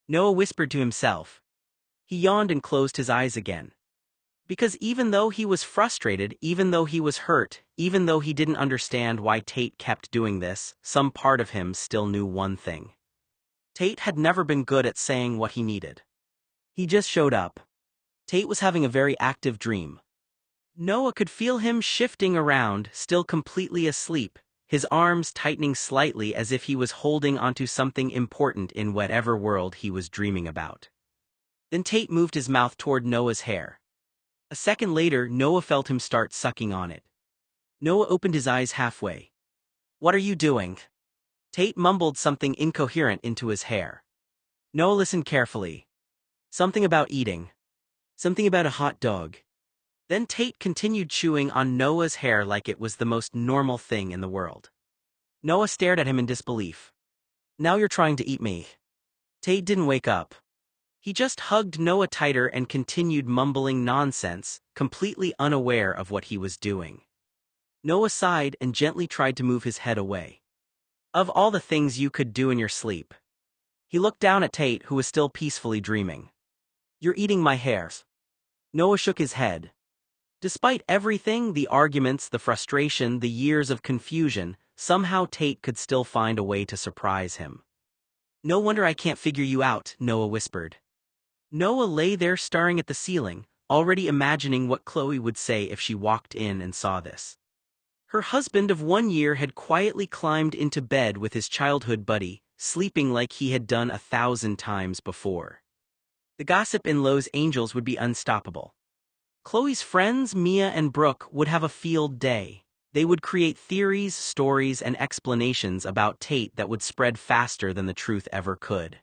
Noah whispered to himself. He yawned and closed his eyes again. Because even though he was frustrated, even though he was hurt, even though he didn't understand why Tate kept doing this, some part of him still knew one thing. Tate had never been good at saying what he needed. He just showed up. Tate was having a very active dream. Noah could feel him shifting around, still completely asleep, his arms tightening slightly as if he was holding onto something important in whatever world he was dreaming about. Then Tate moved his mouth toward Noah's hair. A second later, Noah felt him start sucking on it. Noah opened his eyes halfway. "What are you doing?" Tate mumbled something incoherent into his hair. Noah listened carefully. Something about eating. Something about a hot dog. Then Tate continued chewing on Noah's hair like it was the most normal thing in the world. Noah stared at him in disbelief. "Now you're trying to eat me." Tate didn't wake up. He just hugged Noah tighter and continued mumbling nonsense, completely unaware of what he was doing. Noah sighed and gently tried to move his head away. "Of all the things you could do in your sleep." He looked down at Tate, who was still peacefully dreaming. "You're eating my hairs." Noah shook his head. Despite everything, the arguments, the frustration, the years of confusion, somehow Tate could still find a way to surprise him. "No wonder I can't figure you out," Noah whispered. Noah lay there staring at the ceiling, already imagining what Chloe would say if she walked in and saw this. Her husband of 1 year had quietly climbed into bed with his childhood buddy, sleeping like he had done 1,000 times before. The gossip in Los Angeles would be unstoppable. Chloe's friends, Mia and Brooke, would have a field day. They would create theories, stories, and explanations about Tate that would spread faster than the truth ever could.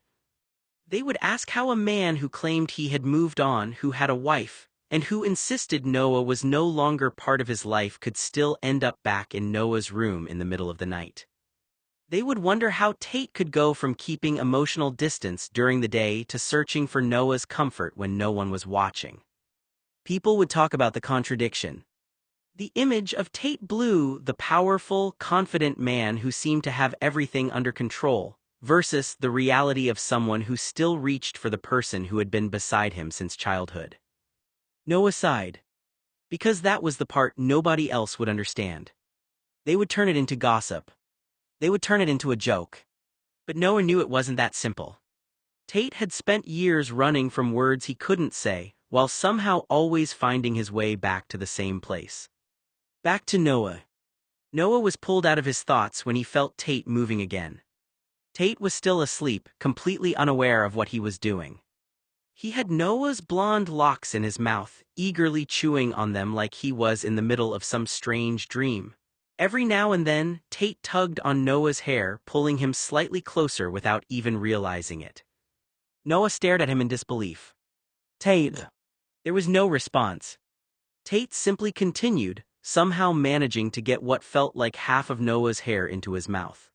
They would ask how a man who claimed he had moved on, who had a wife, and who insisted Noah was no longer part of his life could still end up back in Noah's room in the middle of the night. They would wonder how Tate could go from keeping emotional distance during the day to searching for Noah's comfort when no one was watching. People would talk about the contradiction. The image of Tate Blue, the powerful, confident man who seemed to have everything under control, versus the reality of someone who still reached for the person who had been beside him since childhood. Noah sighed. Because that was the part nobody else would understand. They would turn it into gossip. They would turn it into a joke. But Noah knew it wasn't that simple. Tate had spent years running from words he couldn't say, while somehow always finding his way back to the same place. Back to Noah. Noah was pulled out of his thoughts when he felt Tate moving again. Tate was still asleep, completely unaware of what he was doing. He had Noah's blonde locks in his mouth, eagerly chewing on them like he was in the middle of some strange dream. Every now and then, Tate tugged on Noah's hair, pulling him slightly closer without even realizing it. Noah stared at him in disbelief. "Tate." There was no response. Tate simply continued, somehow managing to get what felt like half of Noah's hair into his mouth.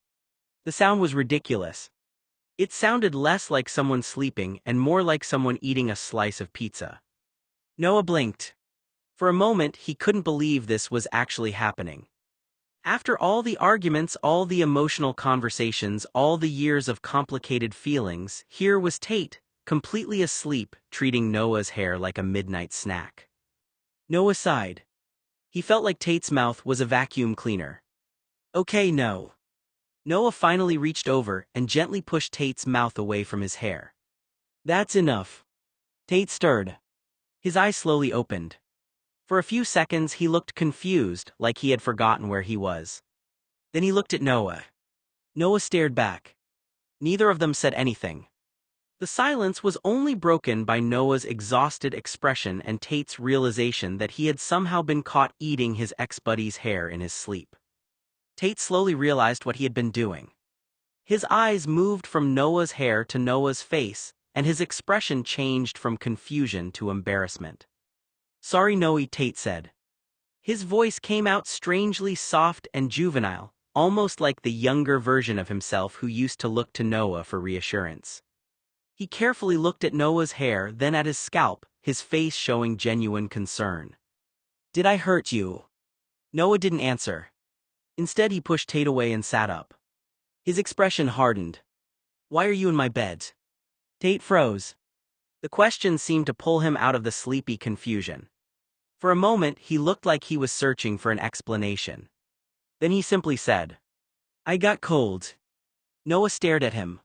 The sound was ridiculous. It sounded less like someone sleeping and more like someone eating a slice of pizza. Noah blinked. For a moment, he couldn't believe this was actually happening. After all the arguments, all the emotional conversations, all the years of complicated feelings, here was Tate, completely asleep, treating Noah's hair like a midnight snack. Noah sighed. He felt like Tate's mouth was a vacuum cleaner. "Okay, no." Noah finally reached over and gently pushed Tate's mouth away from his hair. "That's enough." Tate stirred. His eyes slowly opened. For a few seconds he looked confused, like he had forgotten where he was. Then he looked at Noah. Noah stared back. Neither of them said anything. The silence was only broken by Noah's exhausted expression and Tate's realization that he had somehow been caught eating his ex-buddy's hair in his sleep. Tate slowly realized what he had been doing. His eyes moved from Noah's hair to Noah's face, and his expression changed from confusion to embarrassment. "Sorry, Noe," Tate said. His voice came out strangely soft and juvenile, almost like the younger version of himself who used to look to Noah for reassurance. He carefully looked at Noah's hair, then at his scalp, his face showing genuine concern. "Did I hurt you?" Noah didn't answer. Instead, he pushed Tate away and sat up. His expression hardened. "Why are you in my bed?" Tate froze. The question seemed to pull him out of the sleepy confusion. For a moment, he looked like he was searching for an explanation. Then he simply said, "I got cold." Noah stared at him.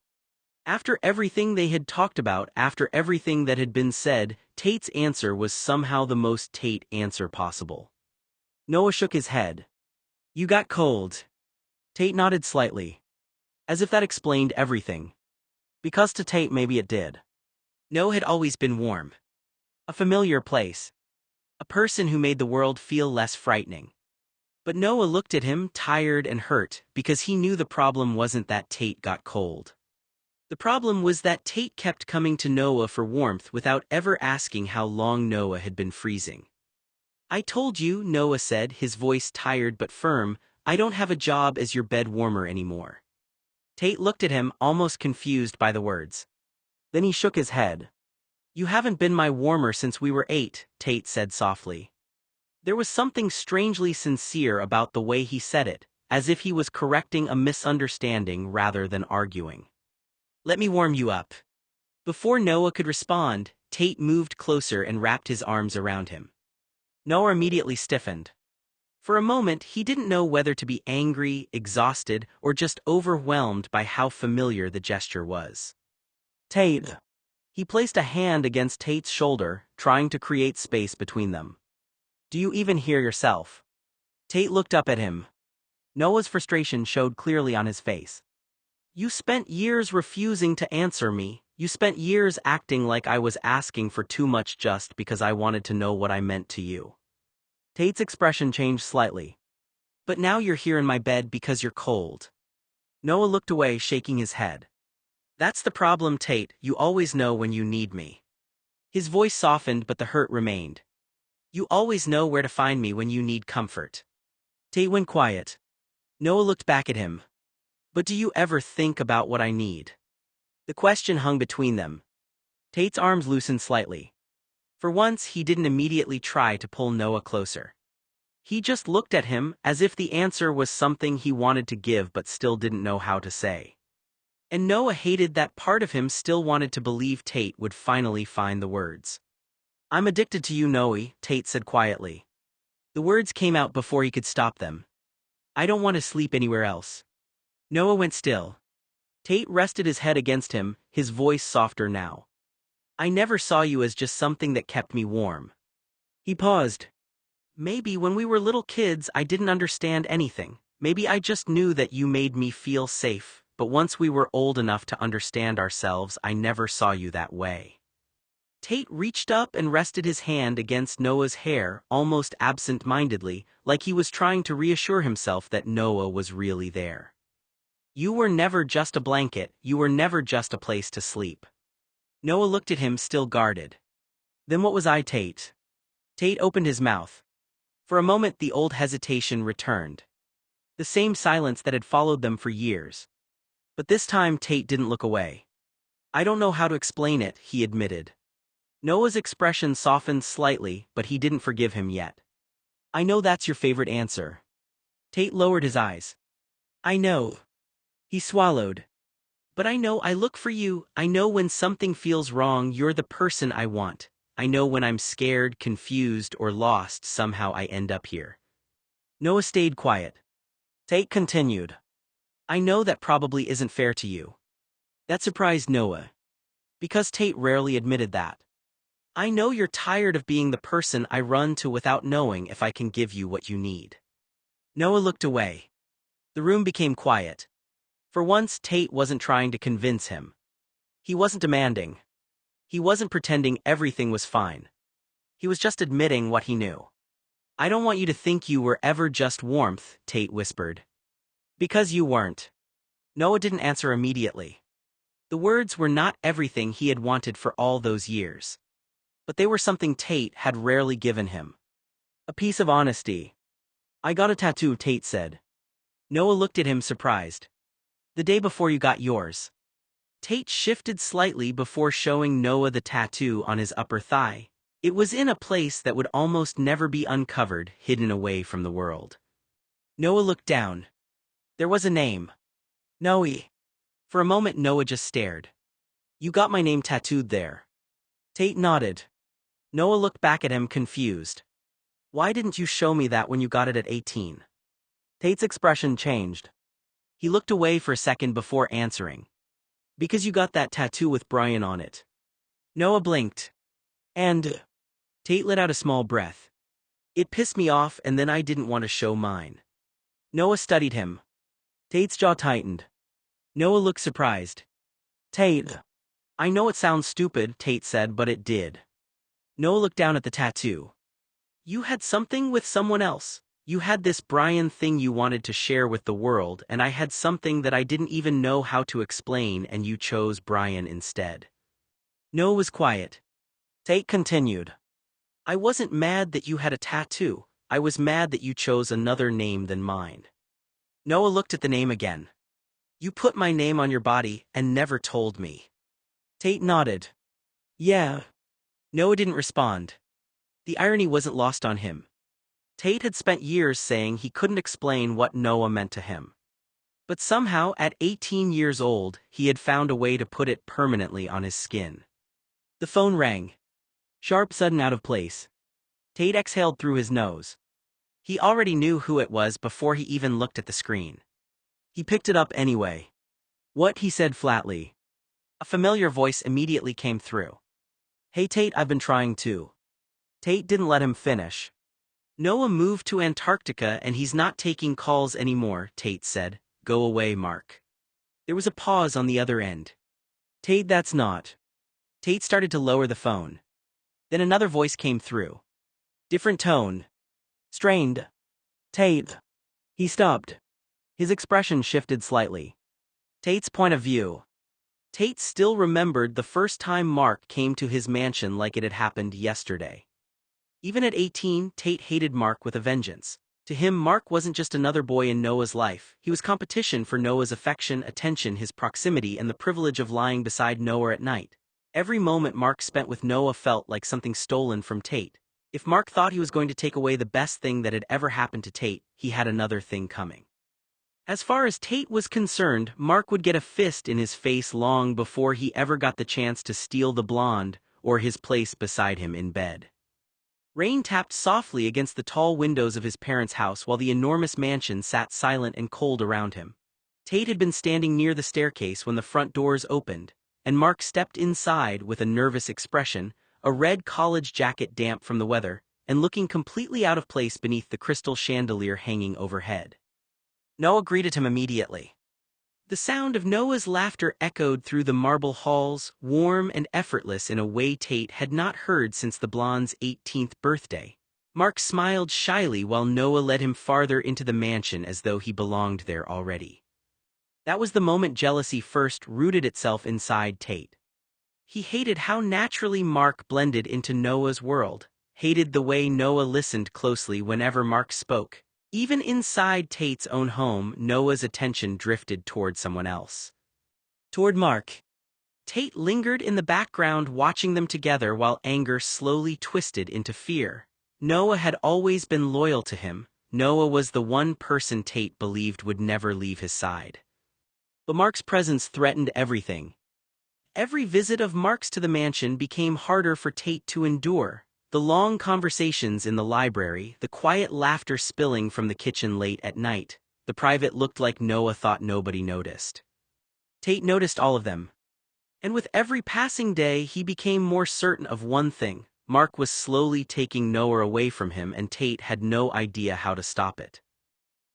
After everything they had talked about, after everything that had been said, Tate's answer was somehow the most Tate answer possible. Noah shook his head. "You got cold." Tate nodded slightly. As if that explained everything. Because to Tate maybe it did. Noah had always been warm. A familiar place. A person who made the world feel less frightening. But Noah looked at him, tired and hurt, because he knew the problem wasn't that Tate got cold. The problem was that Tate kept coming to Noah for warmth without ever asking how long Noah had been freezing. "I told you," Noah said, his voice tired but firm, "I don't have a job as your bed warmer anymore." Tate looked at him, almost confused by the words. Then he shook his head. "You haven't been my warmer since we were 8, Tate said softly. There was something strangely sincere about the way he said it, as if he was correcting a misunderstanding rather than arguing. "Let me warm you up." Before Noah could respond, Tate moved closer and wrapped his arms around him. Noah immediately stiffened. For a moment, he didn't know whether to be angry, exhausted, or just overwhelmed by how familiar the gesture was. "Tate." He placed a hand against Tate's shoulder, trying to create space between them. "Do you even hear yourself?" Tate looked up at him. Noah's frustration showed clearly on his face. "You spent years refusing to answer me. You spent years acting like I was asking for too much just because I wanted to know what I meant to you." Tate's expression changed slightly. "But now you're here in my bed because you're cold." Noah looked away, shaking his head. "That's the problem, Tate. You always know when you need me." His voice softened, but the hurt remained. "You always know where to find me when you need comfort." Tate went quiet. Noah looked back at him. "But do you ever think about what I need?" The question hung between them. Tate's arms loosened slightly. For once, he didn't immediately try to pull Noah closer. He just looked at him as if the answer was something he wanted to give but still didn't know how to say. And Noah hated that part of him still wanted to believe Tate would finally find the words. "I'm addicted to you, Noe," Tate said quietly. The words came out before he could stop them. "I don't want to sleep anywhere else." Noah went still. Tate rested his head against him, his voice softer now. "I never saw you as just something that kept me warm." He paused. "Maybe when we were little kids I didn't understand anything. Maybe I just knew that you made me feel safe, but once we were old enough to understand ourselves I never saw you that way." Tate reached up and rested his hand against Noah's hair, almost absent-mindedly, like he was trying to reassure himself that Noah was really there. "You were never just a blanket, you were never just a place to sleep." Noah looked at him, still guarded. "Then what was I, Tate?" Tate opened his mouth. For a moment the old hesitation returned. The same silence that had followed them for years. But this time Tate didn't look away. "I don't know how to explain it," he admitted. Noah's expression softened slightly, but he didn't forgive him yet. "I know that's your favorite answer." Tate lowered his eyes. "I know." He swallowed. "But I know I look for you. I know when something feels wrong, you're the person I want. I know when I'm scared, confused, or lost, somehow I end up here." Noah stayed quiet. Tate continued. "I know that probably isn't fair to you." That surprised Noah. Because Tate rarely admitted that. "I know you're tired of being the person I run to without knowing if I can give you what you need." Noah looked away. The room became quiet. For once, Tate wasn't trying to convince him. He wasn't demanding. He wasn't pretending everything was fine. He was just admitting what he knew. "I don't want you to think you were ever just warmth," Tate whispered. "Because you weren't." Noah didn't answer immediately. The words were not everything he had wanted for all those years. But they were something Tate had rarely given him. A piece of honesty. "I got a tattoo," Tate said. Noah looked at him surprised. "The day before you got yours." Tate shifted slightly before showing Noah the tattoo on his upper thigh. It was in a place that would almost never be uncovered, hidden away from the world. Noah looked down. There was a name. "Noe." For a moment Noah just stared. You got my name tattooed there. Tate nodded. Noah looked back at him confused. Why didn't you show me that when you got it at 18? Tate's expression changed. He looked away for a second before answering. Because you got that tattoo with Brian on it. Noah blinked. And Tate let out a small breath. It pissed me off and then I didn't want to show mine. Noah studied him. Tate's jaw tightened. Noah looked surprised. Tate. I know it sounds stupid, Tate said, but it did. Noah looked down at the tattoo. You had something with someone else. You had this Brian thing you wanted to share with the world, and I had something that I didn't even know how to explain, and you chose Brian instead. Noah was quiet. Tate continued. I wasn't mad that you had a tattoo. I was mad that you chose another name than mine. Noah looked at the name again. You put my name on your body and never told me. Tate nodded. Yeah. Noah didn't respond. The irony wasn't lost on him. Tate had spent years saying he couldn't explain what Noah meant to him. But somehow, at 18 years old, he had found a way to put it permanently on his skin. The phone rang. Sharp, sudden, out of place. Tate exhaled through his nose. He already knew who it was before he even looked at the screen. He picked it up anyway. What, he said flatly. A familiar voice immediately came through. Hey Tate, I've been trying to. Tate didn't let him finish. Noah moved to Antarctica and he's not taking calls anymore, Tate said. Go away, Mark. There was a pause on the other end. Tate, that's not. Tate started to lower the phone. Then another voice came through. Different tone. Strained. Tate. He stopped. His expression shifted slightly. Tate's point of view. Tate still remembered the first time Mark came to his mansion like it had happened yesterday. Even at 18, Tate hated Mark with a vengeance. To him, Mark wasn't just another boy in Noah's life. He was competition for Noah's affection, attention, his proximity, and the privilege of lying beside Noah at night. Every moment Mark spent with Noah felt like something stolen from Tate. If Mark thought he was going to take away the best thing that had ever happened to Tate, he had another thing coming. As far as Tate was concerned, Mark would get a fist in his face long before he ever got the chance to steal the blonde or his place beside him in bed. Rain tapped softly against the tall windows of his parents' house while the enormous mansion sat silent and cold around him. Tate had been standing near the staircase when the front doors opened, and Mark stepped inside with a nervous expression, a red college jacket damp from the weather, and looking completely out of place beneath the crystal chandelier hanging overhead. Noah greeted him immediately. The sound of Noah's laughter echoed through the marble halls, warm and effortless in a way Tate had not heard since the blonde's 18th birthday. Mark smiled shyly while Noah led him farther into the mansion as though he belonged there already. That was the moment jealousy first rooted itself inside Tate. He hated how naturally Mark blended into Noah's world, hated the way Noah listened closely whenever Mark spoke. Even inside Tate's own home, Noah's attention drifted toward someone else. Toward Mark. Tate lingered in the background watching them together while anger slowly twisted into fear. Noah had always been loyal to him. Noah was the one person Tate believed would never leave his side. But Mark's presence threatened everything. Every visit of Mark's to the mansion became harder for Tate to endure. The long conversations in the library, the quiet laughter spilling from the kitchen late at night, the private looked like Noah thought nobody noticed. Tate noticed all of them. And with every passing day he became more certain of one thing: Mark was slowly taking Noah away from him and Tate had no idea how to stop it.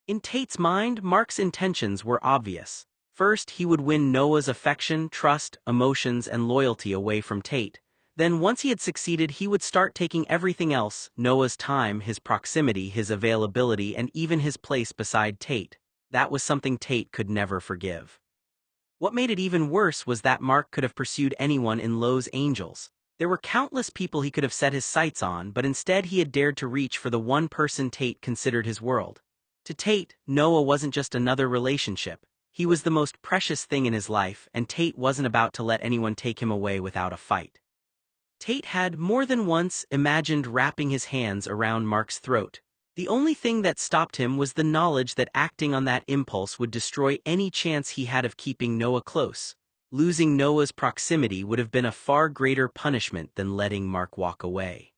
In Tate's mind, Mark's intentions were obvious. First, he would win Noah's affection, trust, emotions, and loyalty away from Tate. Then once he had succeeded, he would start taking everything else: Noah's time, his proximity, his availability, and even his place beside Tate. That was something Tate could never forgive. What made it even worse was that Mark could have pursued anyone in Los Angeles. There were countless people he could have set his sights on, but instead he had dared to reach for the one person Tate considered his world. To Tate, Noah wasn't just another relationship. He was the most precious thing in his life, and Tate wasn't about to let anyone take him away without a fight. Tate had more than once imagined wrapping his hands around Mark's throat. The only thing that stopped him was the knowledge that acting on that impulse would destroy any chance he had of keeping Noah close. Losing Noah's proximity would have been a far greater punishment than letting Mark walk away.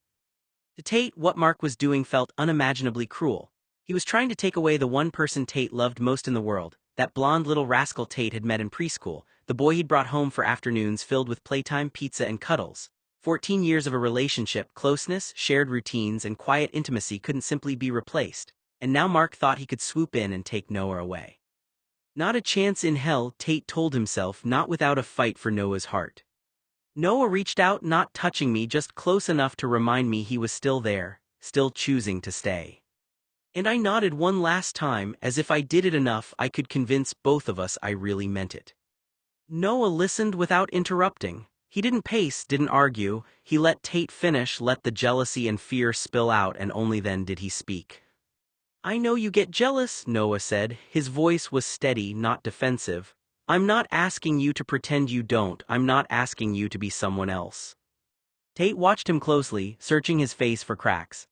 To Tate, what Mark was doing felt unimaginably cruel. He was trying to take away the one person Tate loved most in the world, that blonde little rascal Tate had met in preschool, the boy he'd brought home for afternoons filled with playtime, pizza, and cuddles. 14 years of a relationship, closeness, shared routines, and quiet intimacy couldn't simply be replaced, and now Mark thought he could swoop in and take Noah away. Not a chance in hell, Tate told himself, not without a fight for Noah's heart. Noah reached out, not touching me, just close enough to remind me he was still there, still choosing to stay. And I nodded one last time, as if I did it enough I could convince both of us I really meant it. Noah listened without interrupting. He didn't pace, didn't argue. He let Tate finish, let the jealousy and fear spill out, and only then did he speak. "I know you get jealous," Noah said. His voice was steady, not defensive. "I'm not asking you to pretend you don't. I'm not asking you to be someone else." Tate watched him closely, searching his face for cracks.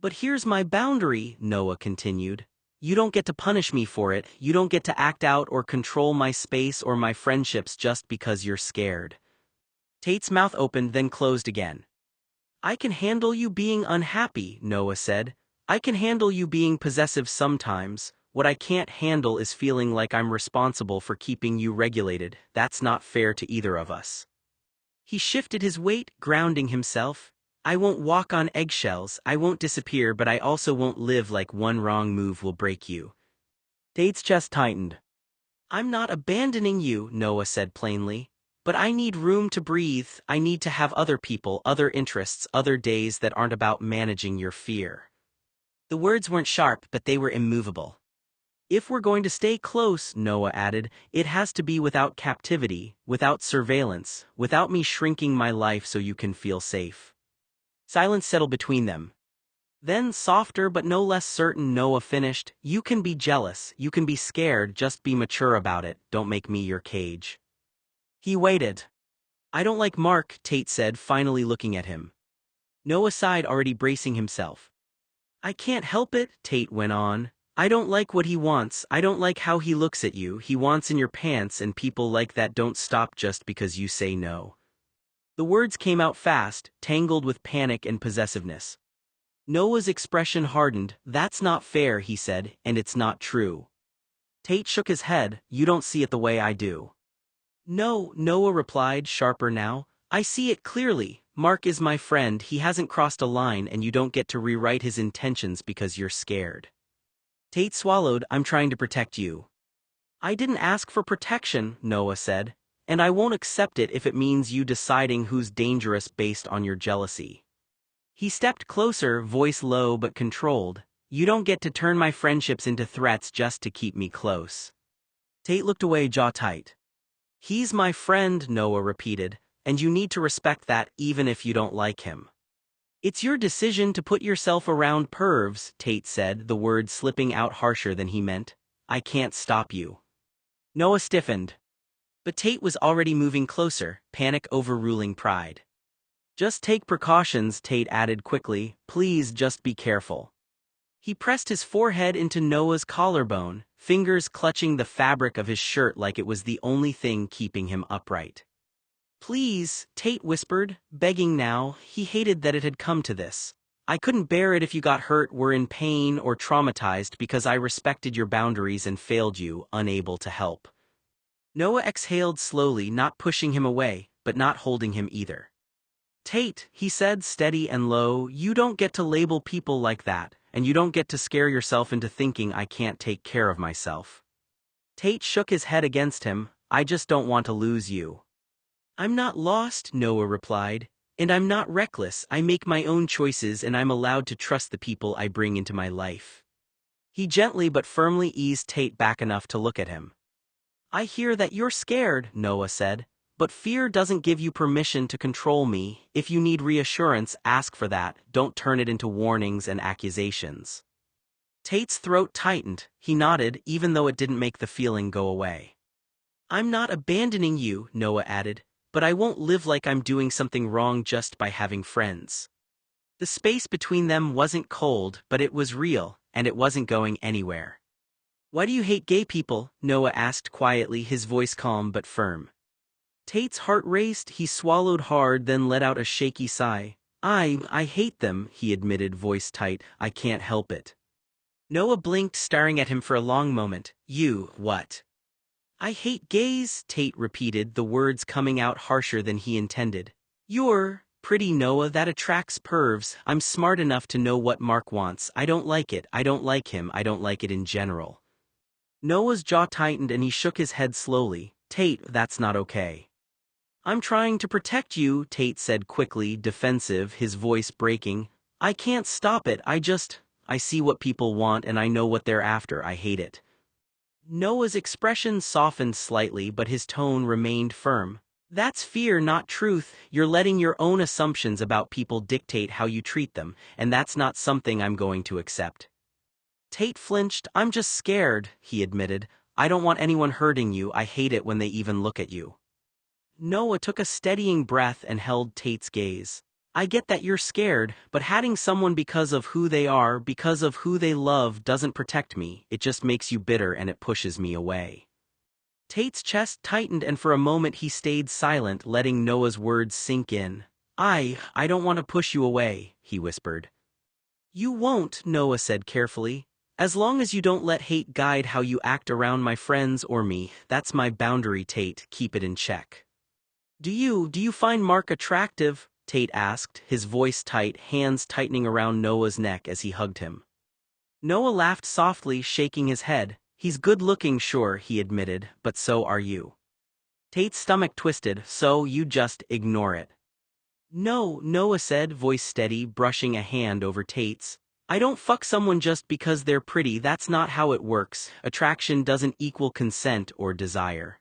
"But here's my boundary," Noah continued. "You don't get to punish me for it. You don't get to act out or control my space or my friendships just because you're scared." Tate's mouth opened, then closed again. "I can handle you being unhappy," Noah said. "I can handle you being possessive sometimes. What I can't handle is feeling like I'm responsible for keeping you regulated. That's not fair to either of us." He shifted his weight, grounding himself. "I won't walk on eggshells, I won't disappear, but I also won't live like one wrong move will break you." Tate's chest tightened. "I'm not abandoning you," Noah said plainly. "But I need room to breathe. I need to have other people, other interests, other days that aren't about managing your fear." The words weren't sharp, but they were immovable. "If we're going to stay close," Noah added, "it has to be without captivity, without surveillance, without me shrinking my life so you can feel safe." Silence settled between them. Then, softer but no less certain, Noah finished, "You can be jealous, you can be scared, just be mature about it, don't make me your cage." He waited. "I don't like Mark," Tate said, finally looking at him. Noah sighed, already bracing himself. "I can't help it," Tate went on. "I don't like what he wants. I don't like how he looks at you. He wants in your pants, and people like that don't stop just because you say no." The words came out fast, tangled with panic and possessiveness. Noah's expression hardened. "That's not fair," he said, "and it's not true." Tate shook his head. "You don't see it the way I do." "No," Noah replied, sharper now. "I see it clearly. Mark is my friend. He hasn't crossed a line, and you don't get to rewrite his intentions because you're scared." Tate swallowed. "I'm trying to protect you." "I didn't ask for protection," Noah said, "and I won't accept it if it means you deciding who's dangerous based on your jealousy." He stepped closer, voice low but controlled. "You don't get to turn my friendships into threats just to keep me close." Tate looked away, jaw tight. "He's my friend," Noah repeated, "and you need to respect that even if you don't like him." "It's your decision to put yourself around pervs," Tate said, the words slipping out harsher than he meant. "I can't stop you." Noah stiffened. But Tate was already moving closer, panic overruling pride. "Just take precautions," Tate added quickly. "Please just be careful." He pressed his forehead into Noah's collarbone, fingers clutching the fabric of his shirt like it was the only thing keeping him upright. "Please," Tate whispered, begging now. He hated that it had come to this. "I couldn't bear it if you got hurt, were in pain, or traumatized because I respected your boundaries and failed you, unable to help." Noah exhaled slowly, not pushing him away, but not holding him either. "Tate," he said, steady and low, "you don't get to label people like that, and you don't get to scare yourself into thinking I can't take care of myself." Tate shook his head against him. "I just don't want to lose you." "I'm not lost," Noah replied, "and I'm not reckless. I make my own choices and I'm allowed to trust the people I bring into my life." He gently but firmly eased Tate back enough to look at him. "I hear that you're scared," Noah said, "but fear doesn't give you permission to control me. If you need reassurance, ask for that. Don't turn it into warnings and accusations." Tate's throat tightened. He nodded, even though it didn't make the feeling go away. "I'm not abandoning you," Noah added, "but I won't live like I'm doing something wrong just by having friends." The space between them wasn't cold, but it was real, and it wasn't going anywhere. "Why do you hate gay people?" Noah asked quietly, his voice calm but firm. Tate's heart raced, he swallowed hard, then let out a shaky sigh. I hate them, he admitted, voice tight. I can't help it. Noah blinked, staring at him for a long moment. You, what? I hate gays, Tate repeated, the words coming out harsher than he intended. You're pretty, Noah, that attracts pervs. I'm smart enough to know what Mark wants. I don't like it, I don't like him, I don't like it in general. Noah's jaw tightened and he shook his head slowly. Tate, that's not okay. I'm trying to protect you, Tate said quickly, defensive, his voice breaking. I can't stop it, I see what people want and I know what they're after. I hate it. Noah's expression softened slightly, but his tone remained firm. That's fear, not truth. You're letting your own assumptions about people dictate how you treat them, and that's not something I'm going to accept. Tate flinched. I'm just scared, he admitted. I don't want anyone hurting you. I hate it when they even look at you. Noah took a steadying breath and held Tate's gaze. I get that you're scared, but hating someone because of who they are, because of who they love, doesn't protect me. It just makes you bitter and it pushes me away. Tate's chest tightened and for a moment he stayed silent, letting Noah's words sink in. I don't want to push you away, he whispered. You won't, Noah said carefully. As long as you don't let hate guide how you act around my friends or me, that's my boundary, Tate. Keep it in check. Do you find Mark attractive? Tate asked, his voice tight, hands tightening around Noah's neck as he hugged him. Noah laughed softly, shaking his head. He's good-looking, sure, he admitted, but so are you. Tate's stomach twisted. So you just ignore it. No, Noah said, voice steady, brushing a hand over Tate's. I don't fuck someone just because they're pretty. That's not how it works. Attraction doesn't equal consent or desire.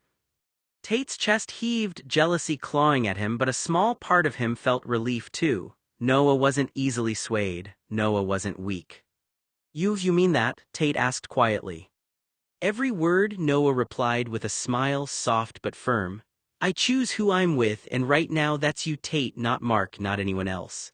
Tate's chest heaved, jealousy clawing at him, but a small part of him felt relief too. Noah wasn't easily swayed. Noah wasn't weak. You mean that? Tate asked quietly. Every word, Noah replied with a smile, soft but firm. I choose who I'm with, and right now that's you, Tate, not Mark, not anyone else.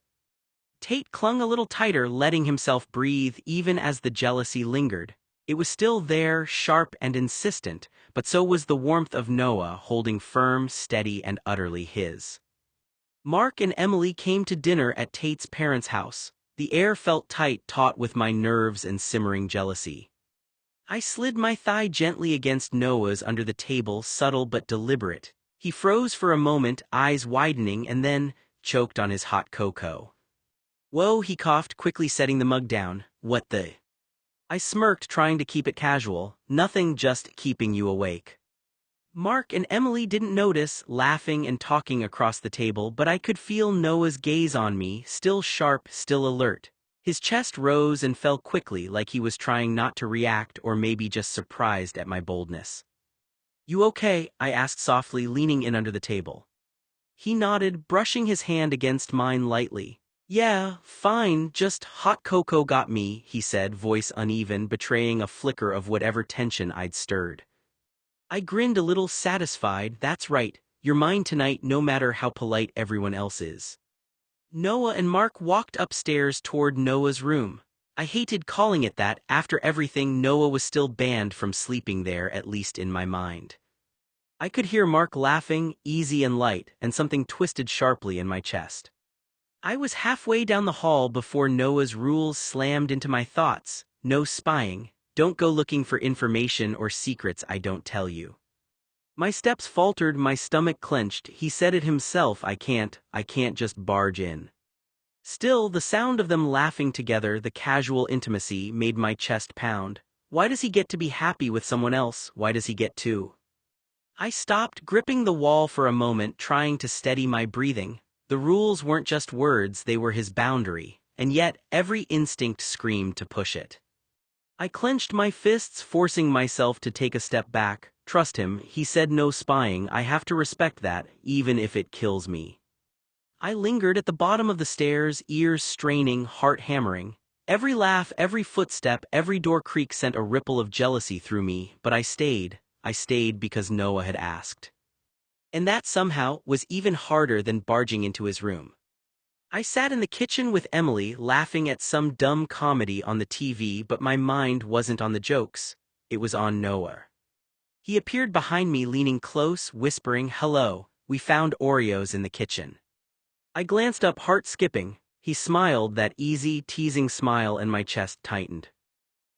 Tate clung a little tighter, letting himself breathe even as the jealousy lingered. It was still there, sharp and insistent, but so was the warmth of Noah, holding firm, steady, and utterly his. Mark and Emily came to dinner at Tate's parents' house. The air felt tight, taut with my nerves and simmering jealousy. I slid my thigh gently against Noah's under the table, subtle but deliberate. He froze for a moment, eyes widening, and then choked on his hot cocoa. Whoa, he coughed, quickly setting the mug down. What the? I smirked, trying to keep it casual. Nothing, just keeping you awake. Mark and Emily didn't notice, laughing and talking across the table, but I could feel Noah's gaze on me, still sharp, still alert. His chest rose and fell quickly, like he was trying not to react or maybe just surprised at my boldness. You okay? I asked softly, leaning in under the table. He nodded, brushing his hand against mine lightly. Yeah, fine, just hot cocoa got me, he said, voice uneven, betraying a flicker of whatever tension I'd stirred. I grinned a little, satisfied. That's right, you're mine tonight no matter how polite everyone else is. Noah and Mark walked upstairs toward Noah's room. I hated calling it that. After everything, Noah was still banned from sleeping there, at least in my mind. I could hear Mark laughing, easy and light, and something twisted sharply in my chest. I was halfway down the hall before Noah's rules slammed into my thoughts. No spying, don't go looking for information or secrets I don't tell you. My steps faltered, my stomach clenched. He said it himself, I can't just barge in. Still, the sound of them laughing together, the casual intimacy, made my chest pound. Why does he get to be happy with someone else? Why does he get to? I stopped, gripping the wall for a moment, trying to steady my breathing. The rules weren't just words, they were his boundary, and yet every instinct screamed to push it. I clenched my fists, forcing myself to take a step back. Trust him, he said no spying. I have to respect that, even if it kills me. I lingered at the bottom of the stairs, ears straining, heart hammering. Every laugh, every footstep, every door creak sent a ripple of jealousy through me, but I stayed because Noah had asked. And that somehow was even harder than barging into his room. I sat in the kitchen with Emily, laughing at some dumb comedy on the TV, but my mind wasn't on the jokes. It was on Noah. He appeared behind me, leaning close, whispering, "Hello, We found Oreos in the kitchen. I glanced up, heart skipping. He smiled, that easy, teasing smile, and my chest tightened.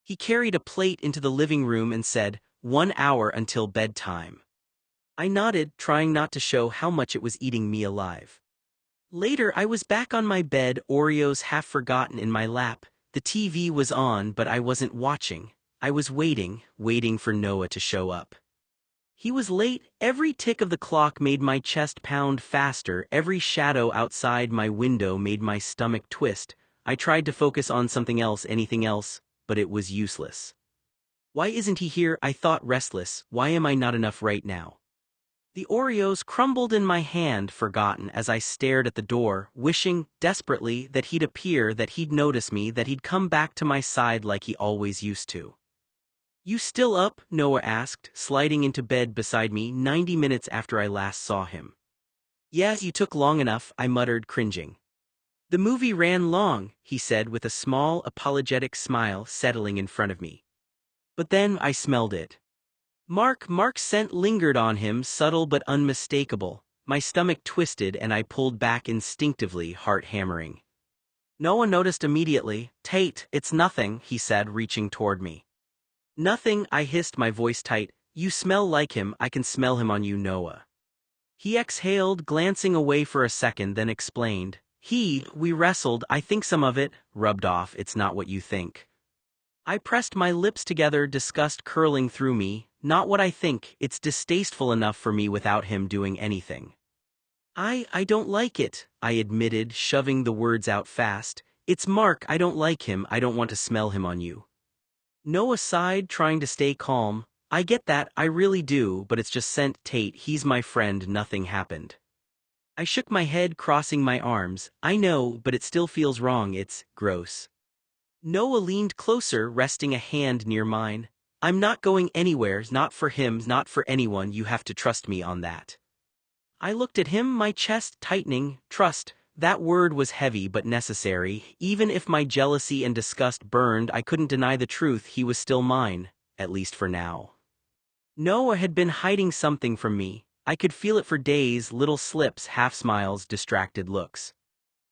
He carried a plate into the living room and said, 1 hour until bedtime. I nodded, trying not to show how much it was eating me alive. Later, I was back on my bed, Oreos half forgotten in my lap. The TV was on, but I wasn't watching. I was waiting for Noah to show up. He was late. Every tick of the clock made my chest pound faster. Every shadow outside my window made my stomach twist. I tried to focus on something else, anything else, but it was useless. Why isn't he here? I thought, restless. Why am I not enough right now? The Oreos crumbled in my hand, forgotten, as I stared at the door, wishing desperately that he'd appear, that he'd notice me, that he'd come back to my side like he always used to. You still up? Noah asked, sliding into bed beside me 90 minutes after I last saw him. Yeah, you took long enough, I muttered, cringing. The movie ran long, he said with a small, apologetic smile settling in front of me. But then I smelled it. Mark's scent lingered on him, subtle but unmistakable. My stomach twisted and I pulled back instinctively, heart hammering. Noah noticed immediately. Tate, it's nothing, he said, reaching toward me. Nothing, I hissed, my voice tight. You smell like him, I can smell him on you, Noah. He exhaled, glancing away for a second, then explained. We wrestled, I think some of it rubbed off, it's not what you think. I pressed my lips together, disgust curling through me. Not what I think, it's distasteful enough for me without him doing anything. I don't like it, I admitted, shoving the words out fast. It's Mark, I don't like him, I don't want to smell him on you. Noah sighed, trying to stay calm. I get that, I really do, but it's just scent, Tate, he's my friend, nothing happened. I shook my head, crossing my arms. I know, but it still feels wrong, it's gross. Noah leaned closer, resting a hand near mine. I'm not going anywhere, not for him, not for anyone, you have to trust me on that. I looked at him, my chest tightening. Trust, that word was heavy but necessary. Even if my jealousy and disgust burned, I couldn't deny the truth, he was still mine, at least for now. Noah had been hiding something from me. I could feel it for days, little slips, half smiles, distracted looks.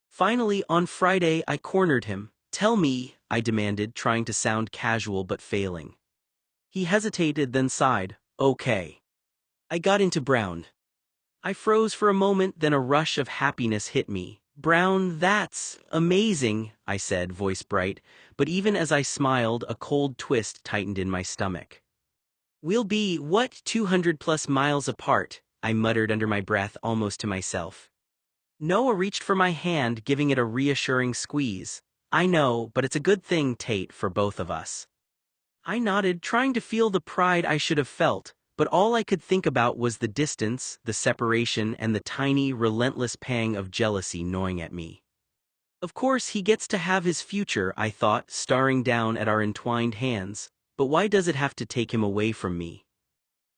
Finally, on Friday, I cornered him. Tell me, I demanded, trying to sound casual but failing. He hesitated, then sighed. Okay. I got into Brown. I froze for a moment, then a rush of happiness hit me. Brown, that's amazing, I said, voice bright, but even as I smiled, a cold twist tightened in my stomach. We'll be, 200+ miles apart, I muttered under my breath, almost to myself. Noah reached for my hand, giving it a reassuring squeeze. I know, but it's a good thing, Tate, for both of us. I nodded, trying to feel the pride I should have felt, but all I could think about was the distance, the separation, and the tiny, relentless pang of jealousy gnawing at me. Of course he gets to have his future, I thought, staring down at our entwined hands, but why does it have to take him away from me?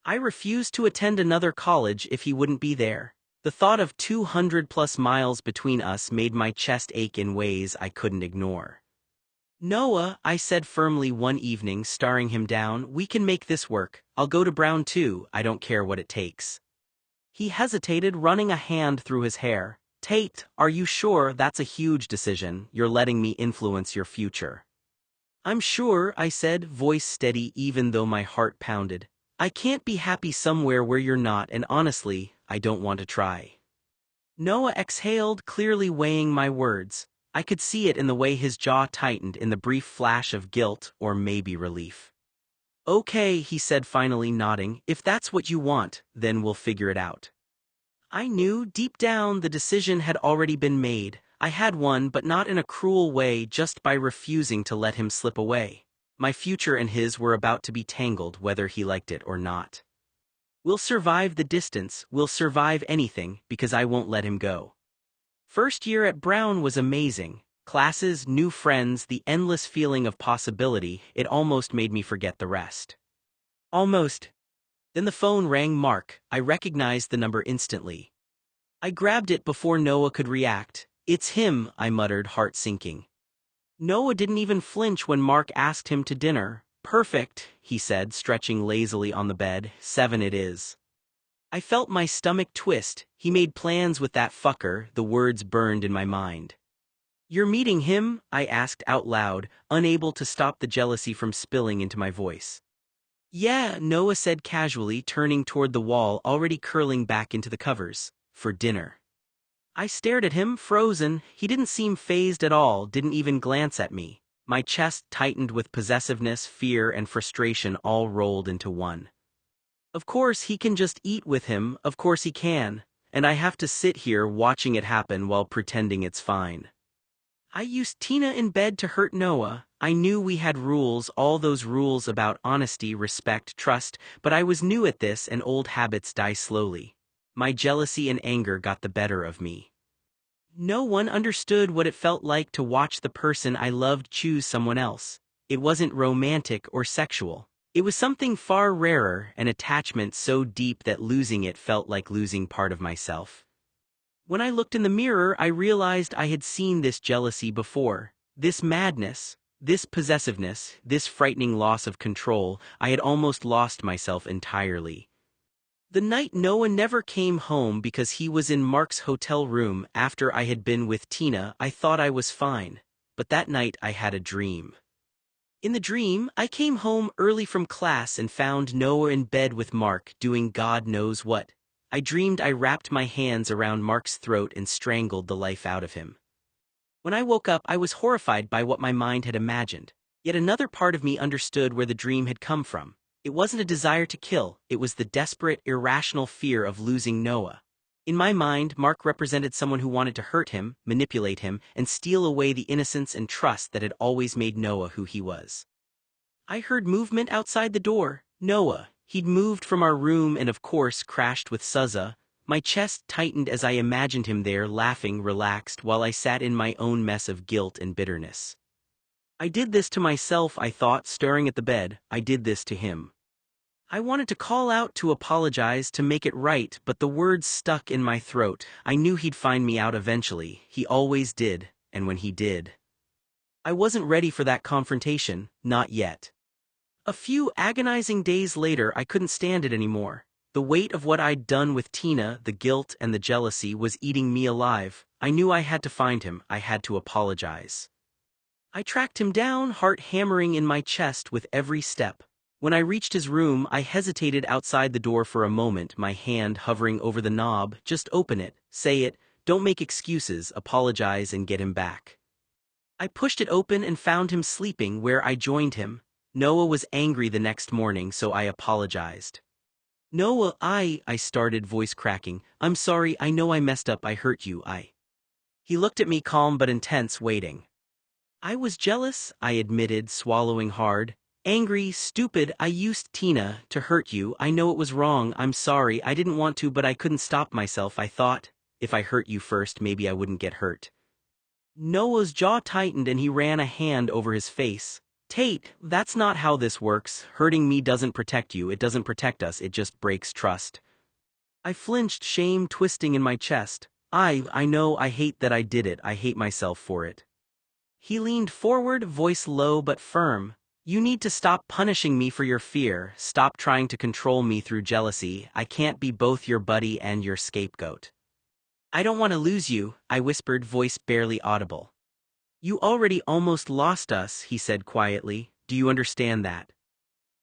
I refused to attend another college if he wouldn't be there. The thought of 200+ miles between us made my chest ache in ways I couldn't ignore. Noah, I said firmly one evening, staring him down, we can make this work. I'll go to Brown too, I don't care what it takes. He hesitated, running a hand through his hair. Tate, are you sure? That's a huge decision. You're letting me influence your future. I'm sure, I said, voice steady even though my heart pounded. I can't be happy somewhere where you're not, and honestly, I don't want to try. Noah exhaled, clearly weighing my words. I could see it in the way his jaw tightened, in the brief flash of guilt or maybe relief. Okay, he said, finally nodding, if that's what you want, then we'll figure it out. I knew, deep down, the decision had already been made. I had won, but not in a cruel way, just by refusing to let him slip away. My future and his were about to be tangled, whether he liked it or not. We'll survive the distance, we'll survive anything, because I won't let him go. First year at Brown was amazing. Classes, new friends, the endless feeling of possibility, it almost made me forget the rest. Almost. Then the phone rang. Mark. I recognized the number instantly. I grabbed it before Noah could react. It's him, I muttered, heart sinking. Noah didn't even flinch when Mark asked him to dinner. Perfect, he said, stretching lazily on the bed. 7 it is. I felt my stomach twist. He made plans with that fucker, the words burned in my mind. You're meeting him? I asked out loud, unable to stop the jealousy from spilling into my voice. Yeah, Noah said casually, turning toward the wall already curling back into the covers. For dinner. I stared at him, frozen. He didn't seem fazed at all, didn't even glance at me. My chest tightened with possessiveness, fear, and frustration all rolled into one. Of course he can just eat with him, of course he can, and I have to sit here watching it happen while pretending it's fine. I used Tina in bed to hurt Noah. I knew we had rules, all those rules about honesty, respect, trust, but I was new at this and old habits die slowly. My jealousy and anger got the better of me. No one understood what it felt like to watch the person I loved choose someone else. It wasn't romantic or sexual. It was something far rarer, an attachment so deep that losing it felt like losing part of myself. When I looked in the mirror, I realized I had seen this jealousy before. This madness, this possessiveness, this frightening loss of control. I had almost lost myself entirely. The night Noah never came home because he was in Mark's hotel room after I had been with Tina, I thought I was fine. But that night I had a dream. In the dream, I came home early from class and found Noah in bed with Mark doing God knows what. I dreamed I wrapped my hands around Mark's throat and strangled the life out of him. When I woke up, I was horrified by what my mind had imagined. Yet another part of me understood where the dream had come from. It wasn't a desire to kill, it was the desperate, irrational fear of losing Noah. In my mind, Mark represented someone who wanted to hurt him, manipulate him, and steal away the innocence and trust that had always made Noah who he was. I heard movement outside the door. Noah. He'd moved from our room and of course crashed with Suzza. My chest tightened as I imagined him there, laughing, relaxed, while I sat in my own mess of guilt and bitterness. I did this to myself, I thought, staring at the bed. I did this to him. I wanted to call out, to apologize, to make it right, but the words stuck in my throat. I knew he'd find me out eventually. He always did, and when he did. I wasn't ready for that confrontation, not yet. A few agonizing days later, I couldn't stand it anymore. The weight of what I'd done with Tina, the guilt and the jealousy, was eating me alive. I knew I had to find him. I had to apologize. I tracked him down, heart hammering in my chest with every step. When I reached his room, I hesitated outside the door for a moment, my hand hovering over the knob. Just open it, say it, don't make excuses, apologize and get him back. I pushed it open and found him sleeping where I joined him. Noah was angry the next morning, so I apologized. Noah, I started, voice cracking. I'm sorry, I know I messed up, I hurt you, He looked at me calm but intense, waiting. I was jealous, I admitted, swallowing hard. Angry, stupid, I used Tina to hurt you, I know it was wrong, I'm sorry, I didn't want to but I couldn't stop myself, I thought, if I hurt you first maybe I wouldn't get hurt. Noah's jaw tightened and he ran a hand over his face. Tate, that's not how this works. Hurting me doesn't protect you, it doesn't protect us, it just breaks trust. I flinched, shame twisting in my chest. I know, I hate that I did it, I hate myself for it. He leaned forward, voice low but firm. You need to stop punishing me for your fear, stop trying to control me through jealousy. I can't be both your buddy and your scapegoat. I don't want to lose you, I whispered, voice barely audible. You already almost lost us, he said quietly. Do you understand that?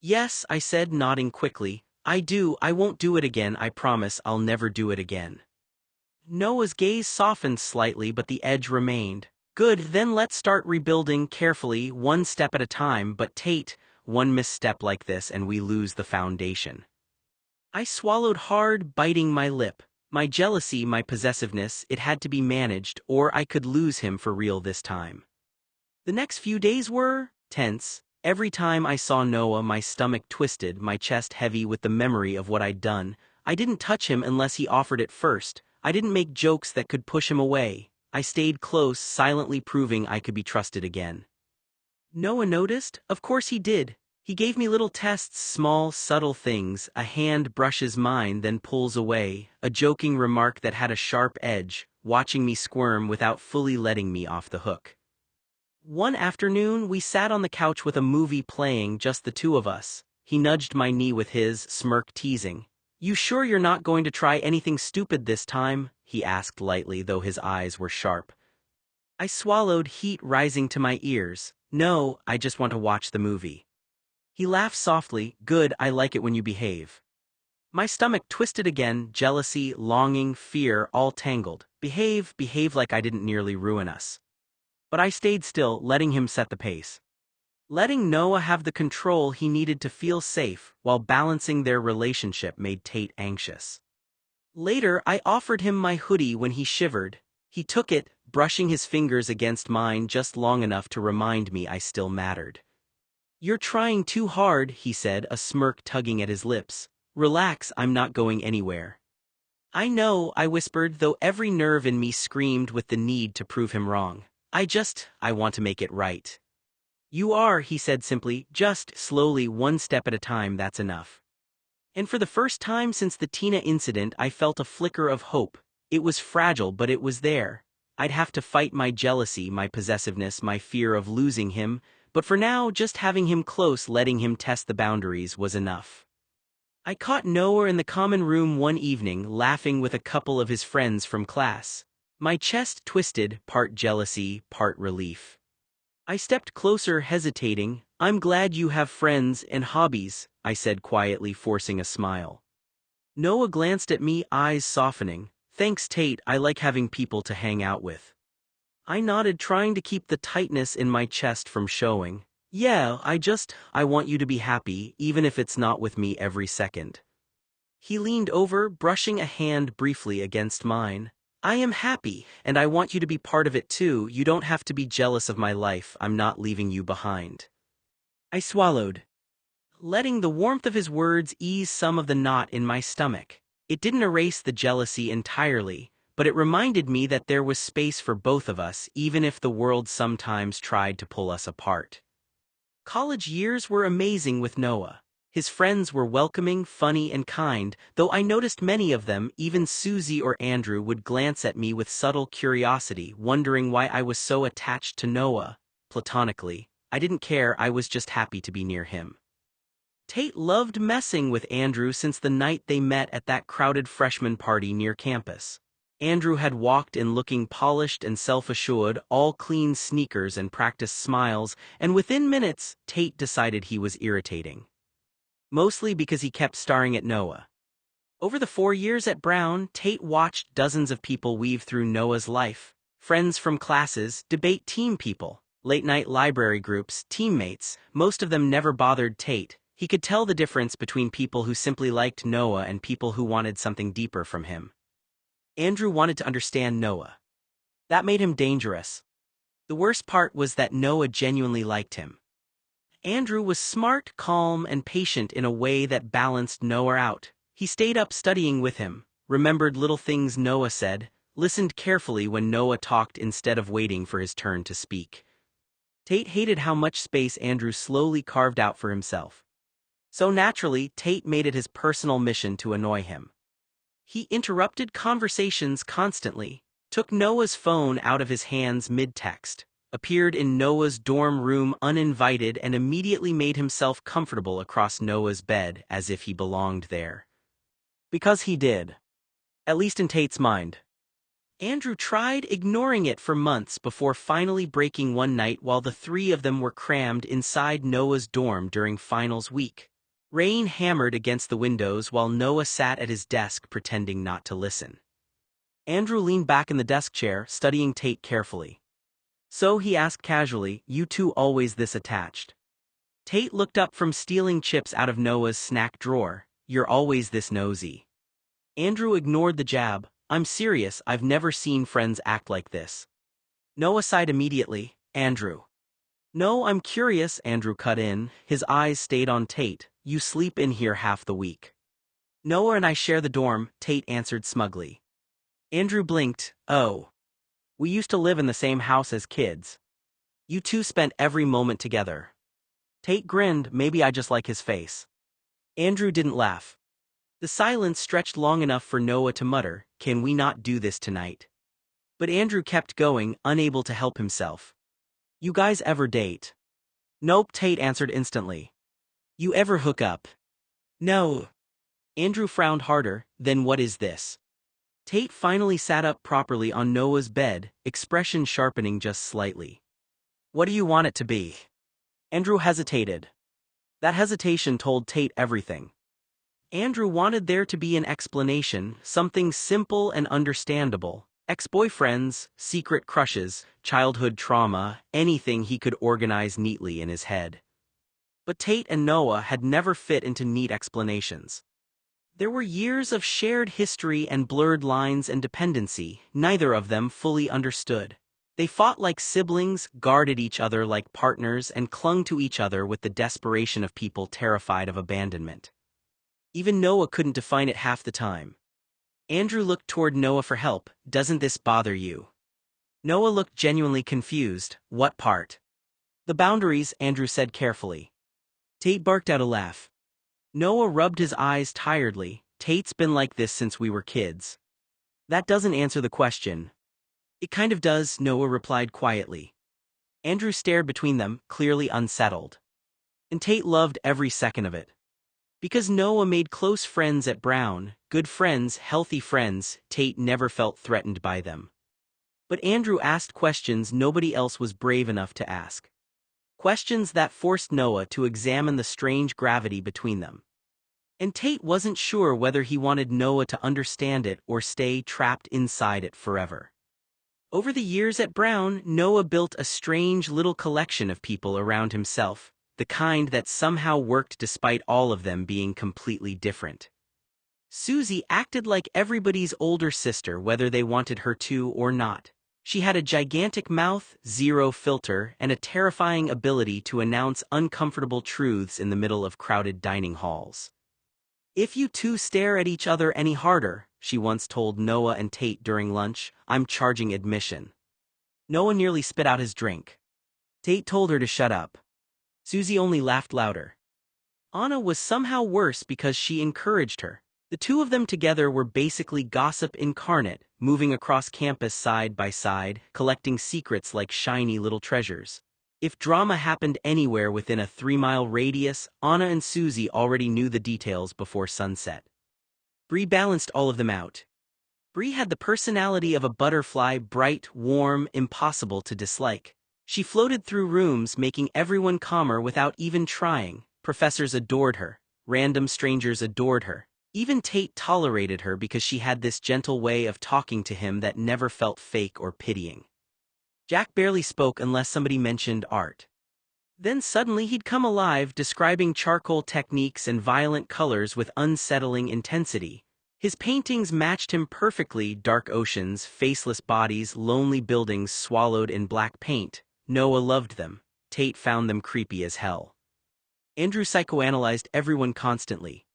Yes, I said, nodding quickly. I do, I won't do it again, I promise I'll never do it again. Noah's gaze softened slightly but the edge remained. Good, then let's start rebuilding carefully, one step at a time, but Tate, one misstep like this and we lose the foundation. I swallowed hard, biting my lip. My jealousy, my possessiveness, it had to be managed, or I could lose him for real this time. The next few days were tense. Every time I saw Noah, my stomach twisted, my chest heavy with the memory of what I'd done. I didn't touch him unless he offered it first. I didn't make jokes that could push him away. I stayed close, silently proving I could be trusted again. Noah noticed? Of course he did. He gave me little tests, small, subtle things. A hand brushes mine, then pulls away. A joking remark that had a sharp edge, watching me squirm without fully letting me off the hook. One afternoon, we sat on the couch with a movie playing, just the two of us. He nudged my knee with his, smirk teasing. You sure you're not going to try anything stupid this time? He asked lightly, though his eyes were sharp. I swallowed, heat rising to my ears. No, I just want to watch the movie. He laughed softly. Good, I like it when you behave. My stomach twisted again, jealousy, longing, fear, all tangled. Behave like I didn't nearly ruin us. But I stayed still, letting him set the pace. Letting Noah have the control he needed to feel safe while balancing their relationship made Tate anxious. Later, I offered him my hoodie when he shivered. He took it, brushing his fingers against mine just long enough to remind me I still mattered. You're trying too hard, he said, a smirk tugging at his lips. Relax, I'm not going anywhere. I know, I whispered, though every nerve in me screamed with the need to prove him wrong. I want to make it right. You are, he said simply, just, slowly, one step at a time, that's enough. And for the first time since the Tina incident, I felt a flicker of hope. It was fragile, but it was there. I'd have to fight my jealousy, my possessiveness, my fear of losing him, but for now, just having him close, letting him test the boundaries, was enough. I caught Noah in the common room one evening, laughing with a couple of his friends from class. My chest twisted, part jealousy, part relief. I stepped closer, hesitating. I'm glad you have friends and hobbies, I said quietly, forcing a smile. Noah glanced at me, eyes softening. Thanks, Tate, I like having people to hang out with. I nodded, trying to keep the tightness in my chest from showing. Yeah, I want you to be happy, even if it's not with me every second. He leaned over, brushing a hand briefly against mine. I am happy, and I want you to be part of it too. You don't have to be jealous of my life, I'm not leaving you behind. I swallowed, letting the warmth of his words ease some of the knot in my stomach. It didn't erase the jealousy entirely, but it reminded me that there was space for both of us, even if the world sometimes tried to pull us apart. College years were amazing with Noah. His friends were welcoming, funny, and kind, though I noticed many of them, even Susie or Andrew, would glance at me with subtle curiosity, wondering why I was so attached to Noah. Platonically, I didn't care, I was just happy to be near him. Tate loved messing with Andrew since the night they met at that crowded freshman party near campus. Andrew had walked in looking polished and self-assured, all clean sneakers and practiced smiles, and within minutes, Tate decided he was irritating. Mostly because he kept staring at Noah. Over the 4 years at Brown, Tate watched dozens of people weave through Noah's life. Friends from classes, debate team people, late-night library groups, teammates, most of them never bothered Tate. He could tell the difference between people who simply liked Noah and people who wanted something deeper from him. Andrew wanted to understand Noah. That made him dangerous. The worst part was that Noah genuinely liked him. Andrew was smart, calm, and patient in a way that balanced Noah out. He stayed up studying with him, remembered little things Noah said, listened carefully when Noah talked instead of waiting for his turn to speak. Tate hated how much space Andrew slowly carved out for himself. So naturally, Tate made it his personal mission to annoy him. He interrupted conversations constantly, took Noah's phone out of his hands mid-text, appeared in Noah's dorm room uninvited, and immediately made himself comfortable across Noah's bed as if he belonged there. Because he did. At least in Tate's mind. Andrew tried ignoring it for months before finally breaking one night while the three of them were crammed inside Noah's dorm during finals week. Rain hammered against the windows while Noah sat at his desk pretending not to listen. Andrew leaned back in the desk chair, studying Tate carefully. So he asked casually, "You two always this attached?" Tate looked up from stealing chips out of Noah's snack drawer. "You're always this nosy." Andrew ignored the jab. "I'm serious, I've never seen friends act like this." Noah sighed immediately. "Andrew." "No, I'm curious," Andrew cut in. His eyes stayed on Tate. "You sleep in here half the week." "Noah and I share the dorm," Tate answered smugly. Andrew blinked. "Oh. We used to live in the same house as kids. You two spent every moment together." Tate grinned. "Maybe I just like his face." Andrew didn't laugh. The silence stretched long enough for Noah to mutter, "Can we not do this tonight?" But Andrew kept going, unable to help himself. "You guys ever date?" "Nope," Tate answered instantly. "You ever hook up?" "No." Andrew frowned harder. Then what is this? Tate finally sat up properly on Noah's bed, expression sharpening just slightly. What do you want it to be? Andrew hesitated. That hesitation told Tate everything. Andrew wanted there to be an explanation, something simple and understandable. Ex-boyfriends, secret crushes, childhood trauma, anything he could organize neatly in his head. But Tate and Noah had never fit into neat explanations. There were years of shared history and blurred lines and dependency, neither of them fully understood. They fought like siblings, guarded each other like partners, and clung to each other with the desperation of people terrified of abandonment. Even Noah couldn't define it half the time. Andrew looked toward Noah for help. Doesn't this bother you? Noah looked genuinely confused. What part? The boundaries, Andrew said carefully. Tate barked out a laugh. Noah rubbed his eyes tiredly. Tate's been like this since we were kids. That doesn't answer the question. It kind of does, Noah replied quietly. Andrew stared between them, clearly unsettled. And Tate loved every second of it. Because Noah made close friends at Brown, good friends, healthy friends, Tate never felt threatened by them. But Andrew asked questions nobody else was brave enough to ask. Questions that forced Noah to examine the strange gravity between them. And Tate wasn't sure whether he wanted Noah to understand it or stay trapped inside it forever. Over the years at Brown, Noah built a strange little collection of people around himself, the kind that somehow worked despite all of them being completely different. Susie acted like everybody's older sister whether they wanted her to or not. She had a gigantic mouth, zero filter, and a terrifying ability to announce uncomfortable truths in the middle of crowded dining halls. If you two stare at each other any harder, she once told Noah and Tate during lunch, I'm charging admission. Noah nearly spit out his drink. Tate told her to shut up. Susie only laughed louder. Anna was somehow worse because she encouraged her. The two of them together were basically gossip incarnate, moving across campus side by side, collecting secrets like shiny little treasures. If drama happened anywhere within a 3-mile radius, Anna and Susie already knew the details before sunset. Bree balanced all of them out. Bree had the personality of a butterfly, bright, warm, impossible to dislike. She floated through rooms, making everyone calmer without even trying. Professors adored her. Random strangers adored her. Even Tate tolerated her because she had this gentle way of talking to him that never felt fake or pitying. Jack barely spoke unless somebody mentioned art. Then suddenly he'd come alive, describing charcoal techniques and violent colors with unsettling intensity. His paintings matched him perfectly: dark oceans, faceless bodies, lonely buildings swallowed in black paint. Noah loved them. Tate found them creepy as hell. Andrew psychoanalyzed everyone constantly.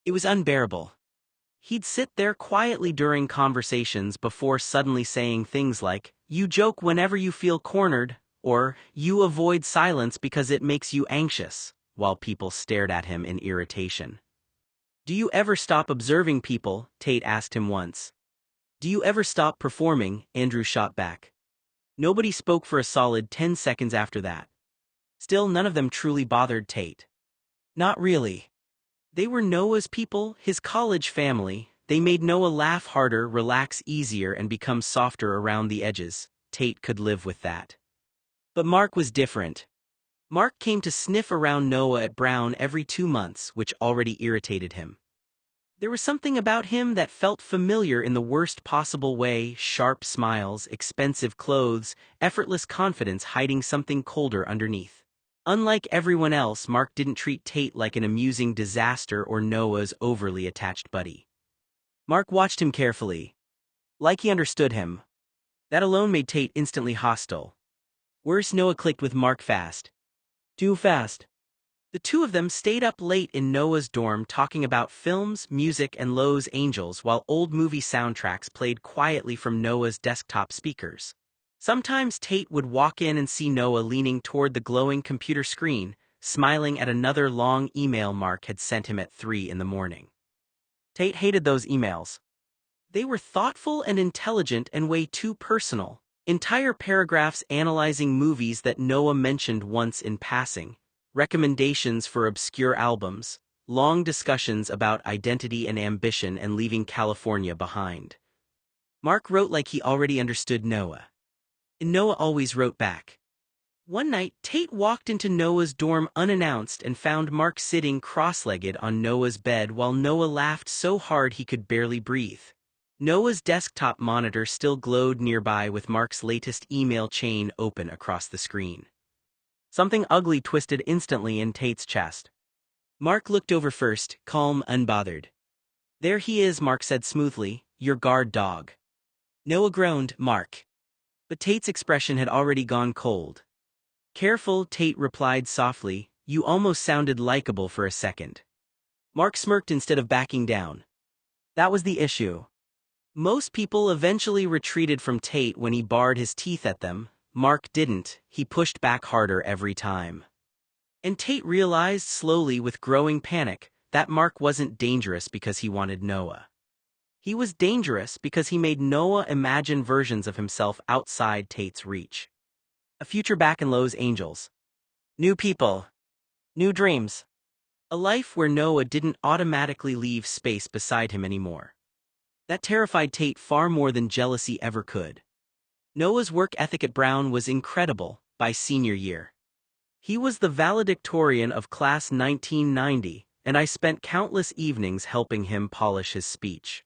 It was unbearable. He'd sit there quietly during conversations before suddenly saying things like, you joke whenever you feel cornered, or you avoid silence because it makes you anxious, while people stared at him in irritation. Do you ever stop observing people? Tate asked him once. Do you ever stop performing? Andrew shot back. Nobody spoke for a solid 10 seconds after that. Still, none of them truly bothered Tate. Not really. They were Noah's people, his college family. They made Noah laugh harder, relax easier, and become softer around the edges. Tate could live with that. But Mark was different. Mark came to sniff around Noah at Brown every 2 months, which already irritated him. There was something about him that felt familiar in the worst possible way: sharp smiles, expensive clothes, effortless confidence hiding something colder underneath. Unlike everyone else, Mark didn't treat Tate like an amusing disaster or Noah's overly attached buddy. Mark watched him carefully. Like he understood him. That alone made Tate instantly hostile. Worse, Noah clicked with Mark fast. Too fast. The two of them stayed up late in Noah's dorm talking about films, music, and Lowe's Angels while old movie soundtracks played quietly from Noah's desktop speakers. Sometimes Tate would walk in and see Noah leaning toward the glowing computer screen, smiling at another long email Mark had sent him at 3 in the morning. Tate hated those emails. They were thoughtful and intelligent and way too personal. Entire paragraphs analyzing movies that Noah mentioned once in passing, recommendations for obscure albums, long discussions about identity and ambition and leaving California behind. Mark wrote like he already understood Noah. And Noah always wrote back. One night, Tate walked into Noah's dorm unannounced and found Mark sitting cross-legged on Noah's bed while Noah laughed so hard he could barely breathe. Noah's desktop monitor still glowed nearby with Mark's latest email chain open across the screen. Something ugly twisted instantly in Tate's chest. Mark looked over first, calm, unbothered. "There he is," Mark said smoothly, "your guard dog." Noah groaned, "Mark." But Tate's expression had already gone cold. "Careful," Tate replied softly, "you almost sounded likable for a second." Mark smirked instead of backing down. That was the issue. Most people eventually retreated from Tate when he bared his teeth at them. Mark didn't. He pushed back harder every time. And Tate realized slowly with growing panic that Mark wasn't dangerous because he wanted Noah. He was dangerous because he made Noah imagine versions of himself outside Tate's reach. A future back in Lowe's Angels. New people. New dreams. A life where Noah didn't automatically leave space beside him anymore. That terrified Tate far more than jealousy ever could. Noah's work ethic at Brown was incredible by senior year. He was the valedictorian of class 1990, and I spent countless evenings helping him polish his speech.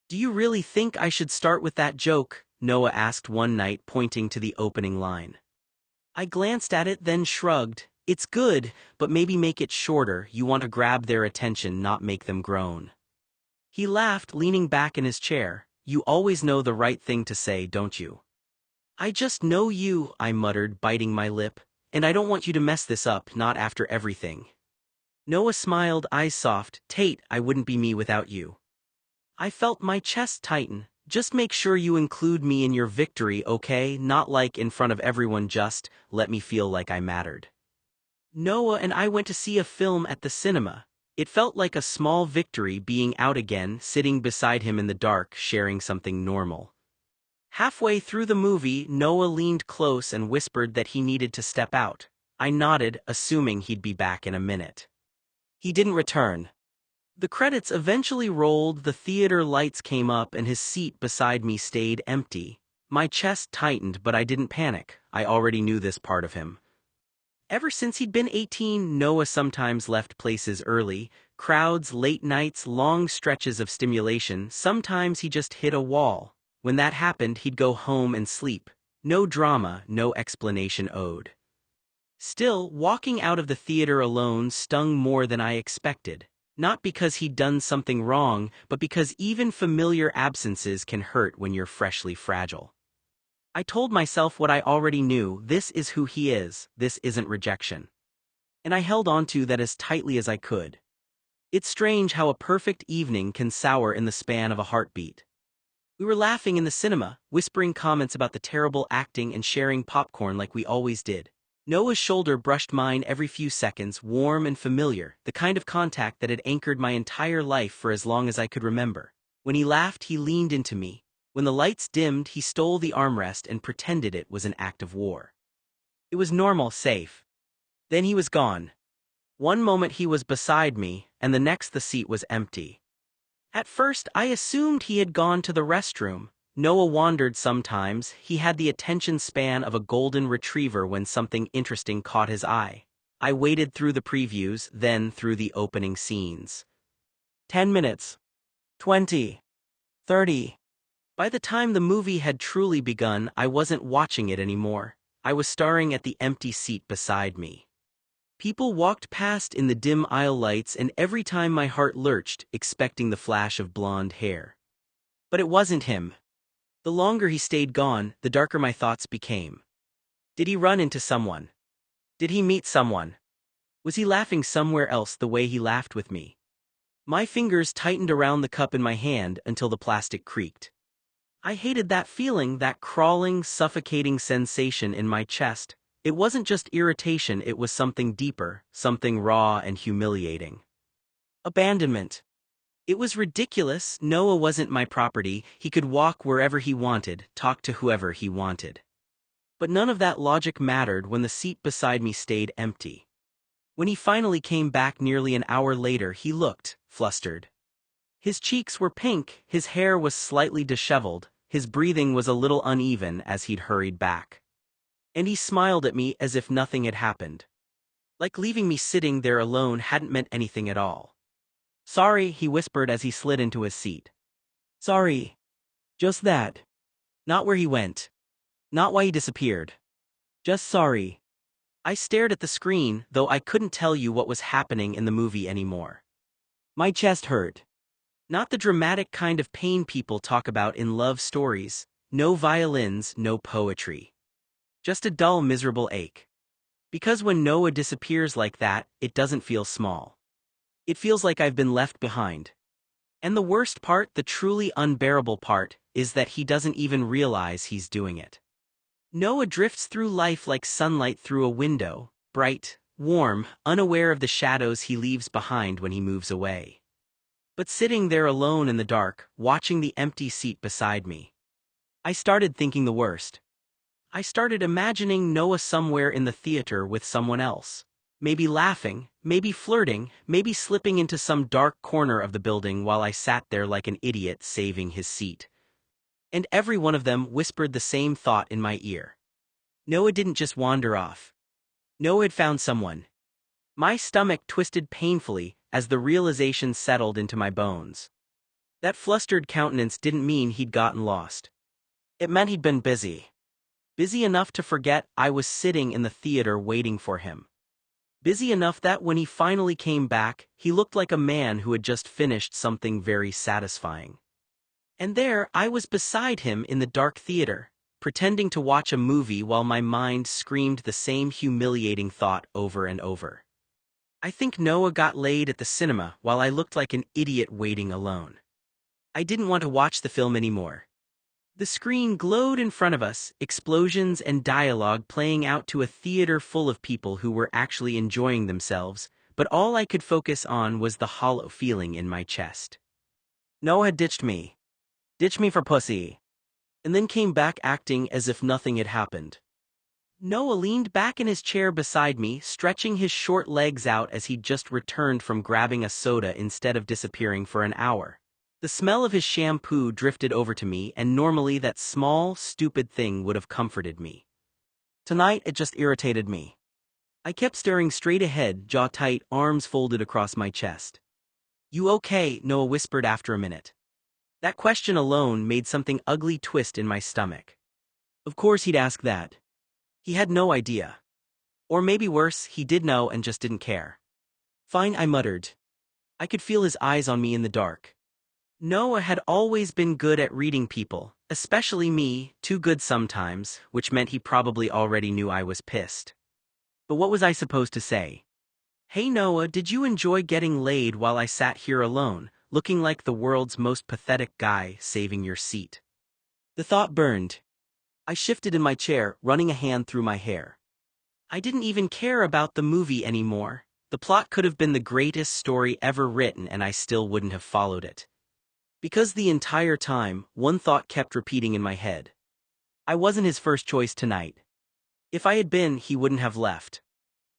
"Do you really think I should start with that joke?" Noah asked one night, pointing to the opening line. I glanced at it, then shrugged. "It's good, but maybe make it shorter. You want to grab their attention, not make them groan." He laughed, leaning back in his chair. "You always know the right thing to say, don't you?" "I just know you," I muttered, biting my lip. "And I don't want you to mess this up, not after everything." Noah smiled, eyes soft. "Tate, I wouldn't be me without you." I felt my chest tighten. "Just make sure you include me in your victory, okay? Not like in front of everyone, just let me feel like I mattered." Noah and I went to see a film at the cinema. It felt like a small victory being out again, sitting beside him in the dark, sharing something normal. Halfway through the movie, Noah leaned close and whispered that he needed to step out. I nodded, assuming he'd be back in a minute. He didn't return. The credits eventually rolled, the theater lights came up, and his seat beside me stayed empty. My chest tightened, but I didn't panic. I already knew this part of him. Ever since he'd been 18, Noah sometimes left places early. Crowds, late nights, long stretches of stimulation. Sometimes he just hit a wall. When that happened, he'd go home and sleep. No drama, no explanation owed. Still, walking out of the theater alone stung more than I expected. Not because he'd done something wrong, but because even familiar absences can hurt when you're freshly fragile. I told myself what I already knew: this is who he is, this isn't rejection. And I held on to that as tightly as I could. It's strange how a perfect evening can sour in the span of a heartbeat. We were laughing in the cinema, whispering comments about the terrible acting and sharing popcorn like we always did. Noah's shoulder brushed mine every few seconds, warm and familiar, the kind of contact that had anchored my entire life for as long as I could remember. When he laughed, he leaned into me. When the lights dimmed, he stole the armrest and pretended it was an act of war. It was normal, safe. Then he was gone. One moment he was beside me, and the next the seat was empty. At first, I assumed he had gone to the restroom. Noah wandered sometimes. He had the attention span of a golden retriever when something interesting caught his eye. I waited through the previews, then through the opening scenes. 10 minutes. 20. 30. By the time the movie had truly begun, I wasn't watching it anymore. I was staring at the empty seat beside me. People walked past in the dim aisle lights, and every time my heart lurched, expecting the flash of blonde hair. But it wasn't him. The longer he stayed gone, the darker my thoughts became. Did he run into someone? Did he meet someone? Was he laughing somewhere else the way he laughed with me? My fingers tightened around the cup in my hand until the plastic creaked. I hated that feeling, that crawling, suffocating sensation in my chest. It wasn't just irritation, it was something deeper, something raw and humiliating. Abandonment. It was ridiculous. Noah wasn't my property. He could walk wherever he wanted, talk to whoever he wanted. But none of that logic mattered when the seat beside me stayed empty. When he finally came back nearly an hour later, he looked flustered. His cheeks were pink, his hair was slightly disheveled, his breathing was a little uneven as he'd hurried back. And he smiled at me as if nothing had happened. Like leaving me sitting there alone hadn't meant anything at all. "Sorry," he whispered as he slid into his seat. "Sorry. Just that. Not where he went. Not why he disappeared. Just sorry." I stared at the screen, though I couldn't tell you what was happening in the movie anymore. My chest hurt. Not the dramatic kind of pain people talk about in love stories. No violins, no poetry. Just a dull, miserable ache. Because when Noah disappears like that, it doesn't feel small. It feels like I've been left behind. And the worst part, the truly unbearable part, is that he doesn't even realize he's doing it. Noah drifts through life like sunlight through a window, bright, warm, unaware of the shadows he leaves behind when he moves away. But sitting there alone in the dark, watching the empty seat beside me, I started thinking the worst. I started imagining Noah somewhere in the theater with someone else. Maybe laughing, maybe flirting, maybe slipping into some dark corner of the building while I sat there like an idiot saving his seat. And every one of them whispered the same thought in my ear. Noah didn't just wander off. Noah had found someone. My stomach twisted painfully as the realization settled into my bones. That flustered countenance didn't mean he'd gotten lost. It meant he'd been busy. Busy enough to forget I was sitting in the theater waiting for him. Busy enough that when he finally came back, he looked like a man who had just finished something very satisfying. And there I was beside him in the dark theater, pretending to watch a movie while my mind screamed the same humiliating thought over and over. I think Noah got laid at the cinema while I looked like an idiot waiting alone. I didn't want to watch the film anymore. The screen glowed in front of us, explosions and dialogue playing out to a theater full of people who were actually enjoying themselves, but all I could focus on was the hollow feeling in my chest. Noah had ditched me. Ditched me for pussy. And then came back acting as if nothing had happened. Noah leaned back in his chair beside me, stretching his short legs out as he'd just returned from grabbing a soda instead of disappearing for an hour. The smell of his shampoo drifted over to me, and normally that small, stupid thing would have comforted me. Tonight it just irritated me. I kept staring straight ahead, jaw tight, arms folded across my chest. "You okay?" Noah whispered after a minute. That question alone made something ugly twist in my stomach. Of course he'd ask that. He had no idea. Or maybe worse, he did know and just didn't care. "Fine," I muttered. I could feel his eyes on me in the dark. Noah had always been good at reading people, especially me, too good sometimes, which meant he probably already knew I was pissed. But what was I supposed to say? "Hey Noah, did you enjoy getting laid while I sat here alone, looking like the world's most pathetic guy saving your seat?" The thought burned. I shifted in my chair, running a hand through my hair. I didn't even care about the movie anymore. The plot could have been the greatest story ever written and I still wouldn't have followed it. Because the entire time, one thought kept repeating in my head. I wasn't his first choice tonight. If I had been, he wouldn't have left.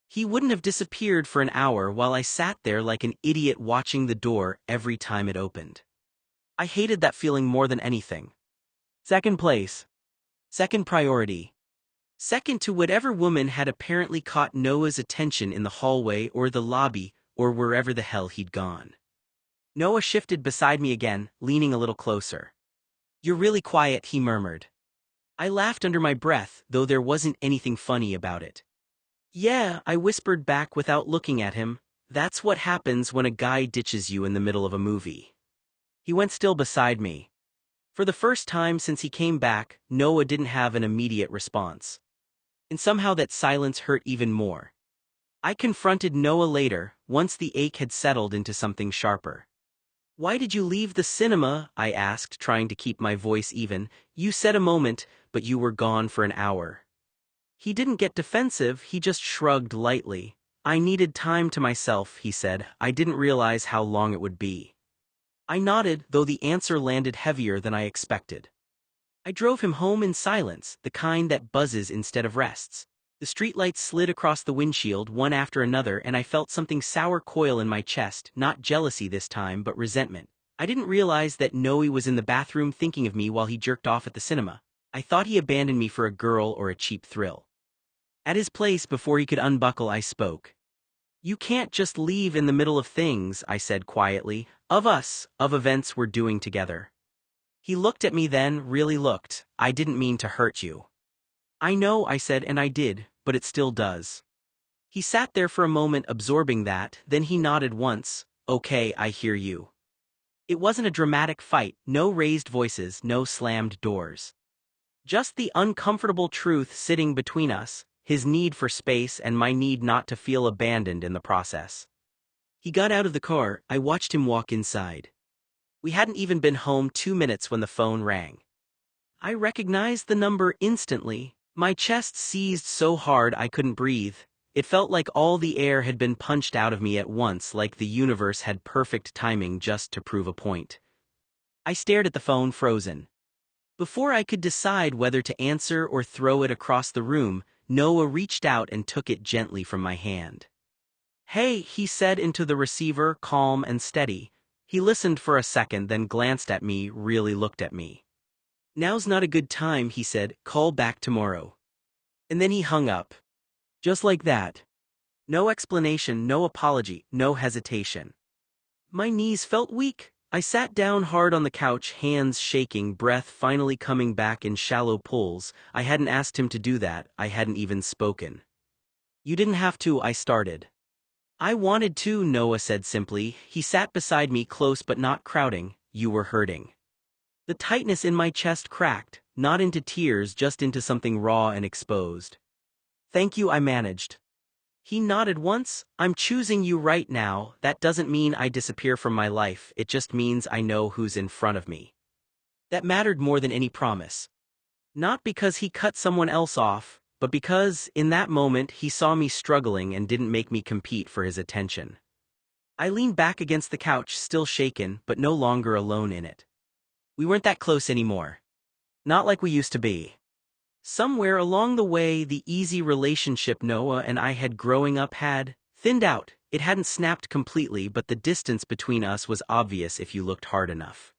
He wouldn't have disappeared for an hour while I sat there like an idiot watching the door every time it opened. I hated that feeling more than anything. Second place. Second priority. Second to whatever woman had apparently caught Noah's attention in the hallway or the lobby or wherever the hell he'd gone. Noah shifted beside me again, leaning a little closer. "You're really quiet," he murmured. I laughed under my breath, though there wasn't anything funny about it. "Yeah," I whispered back without looking at him. "That's what happens when a guy ditches you in the middle of a movie." He went still beside me. For the first time since he came back, Noah didn't have an immediate response. And somehow that silence hurt even more. I confronted Noah later, once the ache had settled into something sharper. "Why did you leave the cinema?" I asked, trying to keep my voice even. "You said a moment, but you were gone for an hour." He didn't get defensive, he just shrugged lightly. "I needed time to myself," he said. "I didn't realize how long it would be." I nodded, though the answer landed heavier than I expected. I drove him home in silence, the kind that buzzes instead of rests. The streetlights slid across the windshield one after another, and I felt something sour coil in my chest, not jealousy this time but resentment. I didn't realize that Noe was in the bathroom thinking of me while he jerked off at the cinema. I thought he abandoned me for a girl or a cheap thrill. At his place, before he could unbuckle, I spoke. "You can't just leave in the middle of things," I said quietly. Of events we're doing together." He looked at me then, really looked. "I didn't mean to hurt you." "I know," I said, "and I did, but it still does." He sat there for a moment absorbing that, then he nodded once. "Okay, I hear you." It wasn't a dramatic fight, no raised voices, no slammed doors. Just the uncomfortable truth sitting between us, his need for space and my need not to feel abandoned in the process. He got out of the car. I watched him walk inside. We hadn't even been home 2 minutes when the phone rang. I recognized the number instantly. My chest seized so hard I couldn't breathe. It felt like all the air had been punched out of me at once, like the universe had perfect timing just to prove a point. I stared at the phone, frozen. Before I could decide whether to answer or throw it across the room, Noah reached out and took it gently from my hand. "Hey," he said into the receiver, calm and steady. He listened for a second, then glanced at me, really looked at me. "Now's not a good time," he said. "Call back tomorrow." And then he hung up. Just like that. No explanation, no apology, no hesitation. My knees felt weak. I sat down hard on the couch, hands shaking, breath finally coming back in shallow pulls. I hadn't asked him to do that, I hadn't even spoken. "You didn't have to," I started. "I wanted to," Noah said simply. He sat beside me, close but not crowding. "You were hurting." The tightness in my chest cracked, not into tears, just into something raw and exposed. "Thank you," I managed. He nodded once. "I'm choosing you right now. That doesn't mean I disappear from my life, it just means I know who's in front of me." That mattered more than any promise. Not because he cut someone else off, but because, in that moment, he saw me struggling and didn't make me compete for his attention. I leaned back against the couch, still shaken, but no longer alone in it. We weren't that close anymore. Not like we used to be. Somewhere along the way, the easy relationship Noah and I had growing up had thinned out. It hadn't snapped completely, but the distance between us was obvious if you looked hard enough.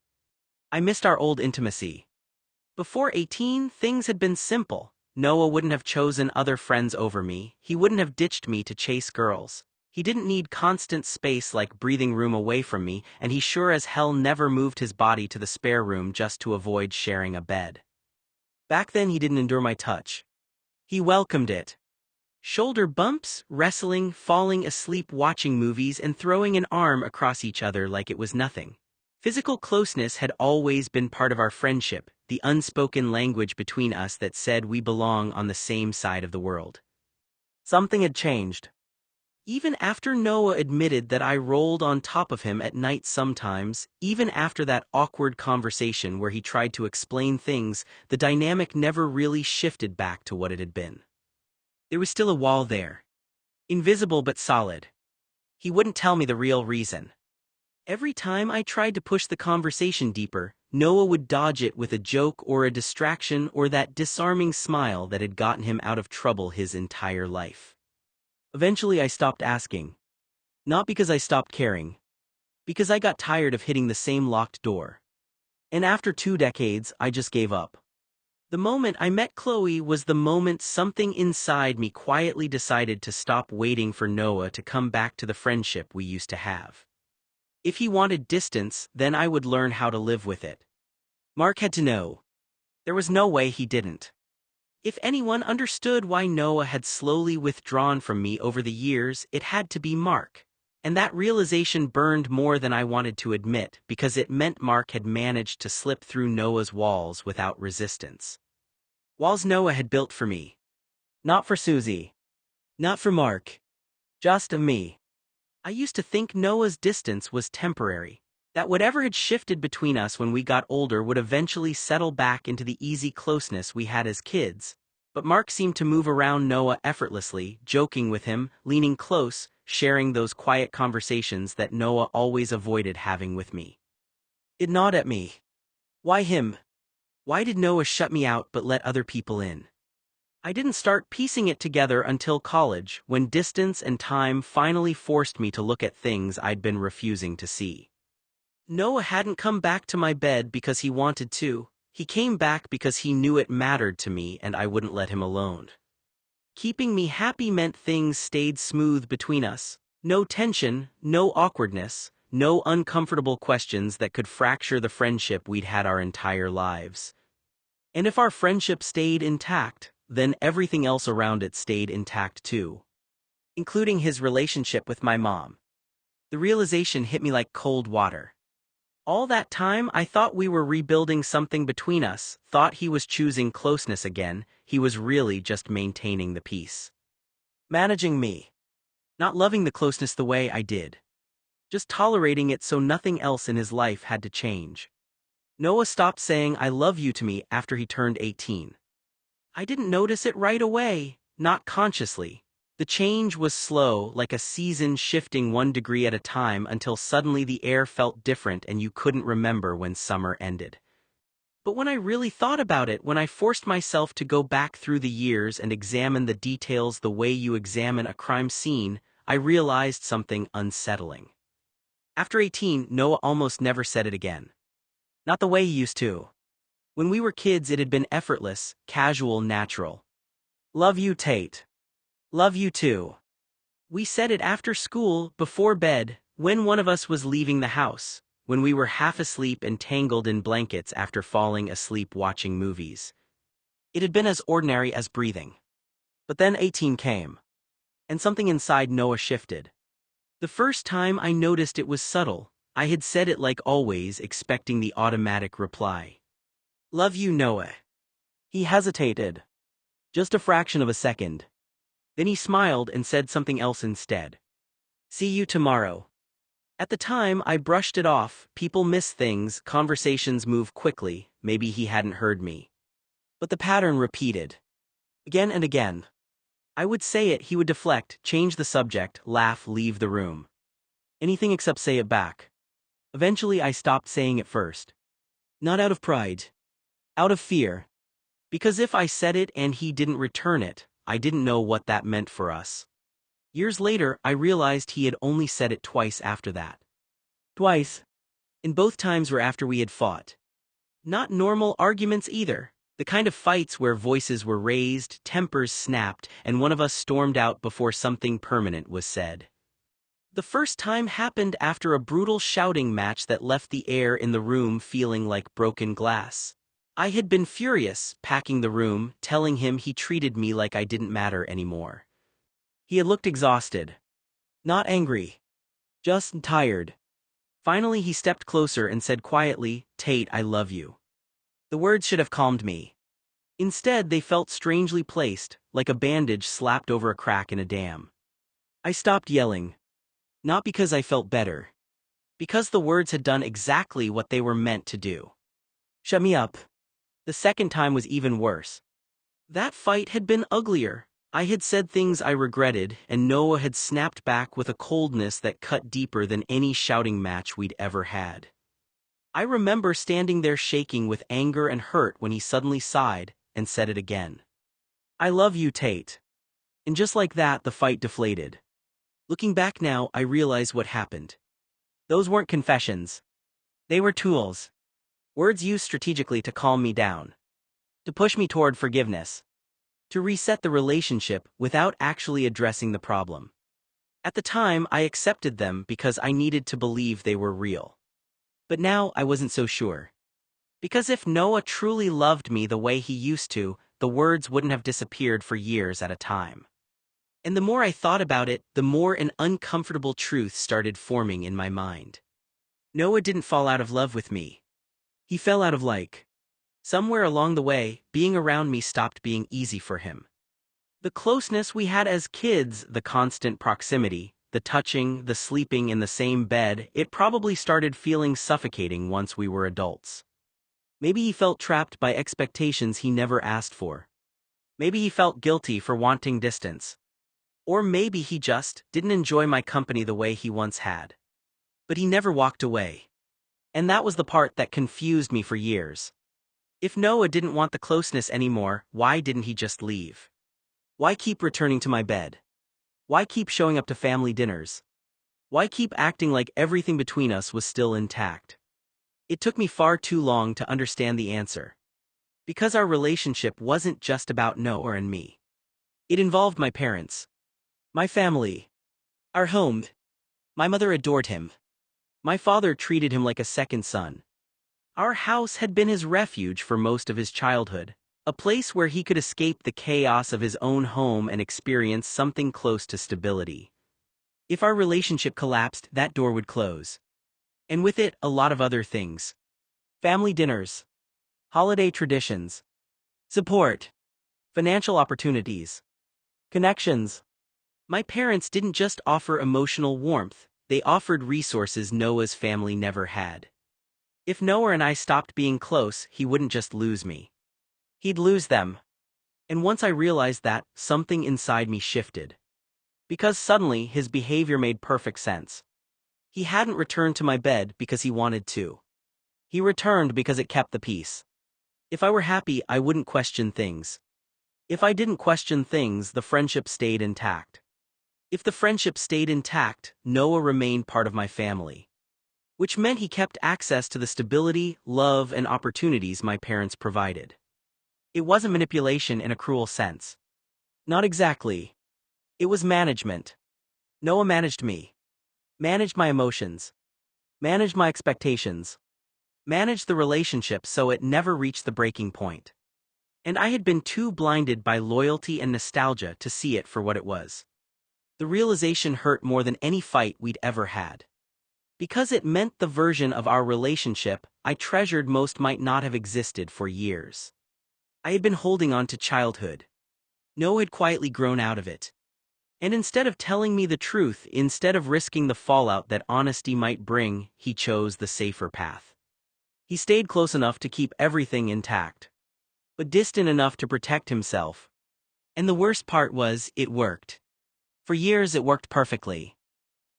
I missed our old intimacy. Before 18, things had been simple. Noah wouldn't have chosen other friends over me. He wouldn't have ditched me to chase girls. He didn't need constant space like breathing room away from me, and he sure as hell never moved his body to the spare room just to avoid sharing a bed. Back then he didn't endure my touch. He welcomed it. Shoulder bumps, wrestling, falling asleep watching movies, and throwing an arm across each other like it was nothing. Physical closeness had always been part of our friendship, the unspoken language between us that said we belong on the same side of the world. Something had changed. Even after Noah admitted that I rolled on top of him at night sometimes, even after that awkward conversation where he tried to explain things, the dynamic never really shifted back to what it had been. There was still a wall there. Invisible but solid. He wouldn't tell me the real reason. Every time I tried to push the conversation deeper, Noah would dodge it with a joke or a distraction or that disarming smile that had gotten him out of trouble his entire life. Eventually I stopped asking. Not because I stopped caring. Because I got tired of hitting the same locked door. And after 2 decades, I just gave up. The moment I met Chloe was the moment something inside me quietly decided to stop waiting for Noah to come back to the friendship we used to have. If he wanted distance, then I would learn how to live with it. Mark had to know. There was no way he didn't. If anyone understood why Noah had slowly withdrawn from me over the years, it had to be Mark. And that realization burned more than I wanted to admit, because it meant Mark had managed to slip through Noah's walls without resistance. Walls Noah had built for me. Not for Susie. Not for Mark. Just of me. I used to think Noah's distance was temporary. That whatever had shifted between us when we got older would eventually settle back into the easy closeness we had as kids. But Mark seemed to move around Noah effortlessly, joking with him, leaning close, sharing those quiet conversations that Noah always avoided having with me. It gnawed at me. Why him? Why did Noah shut me out but let other people in? I didn't start piecing it together until college, when distance and time finally forced me to look at things I'd been refusing to see. Noah hadn't come back to my bed because he wanted to. He came back because he knew it mattered to me and I wouldn't let him alone. Keeping me happy meant things stayed smooth between us. No tension, no awkwardness, no uncomfortable questions that could fracture the friendship we'd had our entire lives. And if our friendship stayed intact, then everything else around it stayed intact too. Including his relationship with my mom. The realization hit me like cold water. All that time I thought we were rebuilding something between us, thought he was choosing closeness again, he was really just maintaining the peace. Managing me. Not loving the closeness the way I did. Just tolerating it so nothing else in his life had to change. Noah stopped saying I love you to me after he turned 18. I didn't notice it right away, not consciously. The change was slow, like a season shifting 1 degree at a time until suddenly the air felt different and you couldn't remember when summer ended. But when I really thought about it, when I forced myself to go back through the years and examine the details the way you examine a crime scene, I realized something unsettling. After 18, Noah almost never said it again. Not the way he used to. When we were kids, it had been effortless, casual, natural. Love you, Tate. Love you too. We said it after school, before bed, when one of us was leaving the house, when we were half asleep and tangled in blankets after falling asleep watching movies. It had been as ordinary as breathing. But then 18 came. And something inside Noah shifted. The first time I noticed it was subtle. I had said it like always, expecting the automatic reply. Love you, Noah. He hesitated. Just a fraction of a second. Then he smiled and said something else instead. See you tomorrow. At the time, I brushed it off. People miss things, conversations move quickly, maybe he hadn't heard me. But the pattern repeated. Again and again. I would say it, he would deflect, change the subject, laugh, leave the room. Anything except say it back. Eventually I stopped saying it first. Not out of pride. Out of fear. Because if I said it and he didn't return it, I didn't know what that meant for us. Years later, I realized he had only said it twice after that. Twice. And both times were after we had fought. Not normal arguments either. The kind of fights where voices were raised, tempers snapped, and one of us stormed out before something permanent was said. The first time happened after a brutal shouting match that left the air in the room feeling like broken glass. I had been furious, packing the room, telling him he treated me like I didn't matter anymore. He had looked exhausted. Not angry. Just tired. Finally he stepped closer and said quietly, Tate, I love you. The words should have calmed me. Instead, they felt strangely placed, like a bandage slapped over a crack in a dam. I stopped yelling. Not because I felt better. Because the words had done exactly what they were meant to do. Shut me up. The second time was even worse. That fight had been uglier. I had said things I regretted, and Noah had snapped back with a coldness that cut deeper than any shouting match we'd ever had. I remember standing there shaking with anger and hurt when he suddenly sighed and said it again. I love you, Tate. And just like that, the fight deflated. Looking back now, I realize what happened. Those weren't confessions. They were tools. Words used strategically to calm me down. To push me toward forgiveness. To reset the relationship without actually addressing the problem. At the time, I accepted them because I needed to believe they were real. But now I wasn't so sure. Because if Noah truly loved me the way he used to, the words wouldn't have disappeared for years at a time. And the more I thought about it, the more an uncomfortable truth started forming in my mind. Noah didn't fall out of love with me. He fell out of like. Somewhere along the way, being around me stopped being easy for him. The closeness we had as kids, the constant proximity, the touching, the sleeping in the same bed, it probably started feeling suffocating once we were adults. Maybe he felt trapped by expectations he never asked for. Maybe he felt guilty for wanting distance. Or maybe he just didn't enjoy my company the way he once had. But he never walked away. And that was the part that confused me for years. If Noah didn't want the closeness anymore, why didn't he just leave? Why keep returning to my bed? Why keep showing up to family dinners? Why keep acting like everything between us was still intact? It took me far too long to understand the answer. Because our relationship wasn't just about Noah and me. It involved my parents, my family, our home. My mother adored him. My father treated him like a second son. Our house had been his refuge for most of his childhood, a place where he could escape the chaos of his own home and experience something close to stability. If our relationship collapsed, that door would close. And with it, a lot of other things. Family dinners, holiday traditions, support, financial opportunities, connections. My parents didn't just offer emotional warmth, they offered resources Noah's family never had. If Noah and I stopped being close, he wouldn't just lose me. He'd lose them. And once I realized that, something inside me shifted. Because suddenly, his behavior made perfect sense. He hadn't returned to my bed because he wanted to. He returned because it kept the peace. If I were happy, I wouldn't question things. If I didn't question things, the friendship stayed intact. If the friendship stayed intact, Noah remained part of my family. Which meant he kept access to the stability, love, and opportunities my parents provided. It wasn't manipulation in a cruel sense. Not exactly. It was management. Noah managed me. Managed my emotions. Managed my expectations. Managed the relationship so it never reached the breaking point. And I had been too blinded by loyalty and nostalgia to see it for what it was. The realization hurt more than any fight we'd ever had. Because it meant the version of our relationship I treasured most might not have existed for years. I had been holding on to childhood. Noah had quietly grown out of it. And instead of telling me the truth, instead of risking the fallout that honesty might bring, he chose the safer path. He stayed close enough to keep everything intact, but distant enough to protect himself. And the worst part was, it worked. For years it worked perfectly.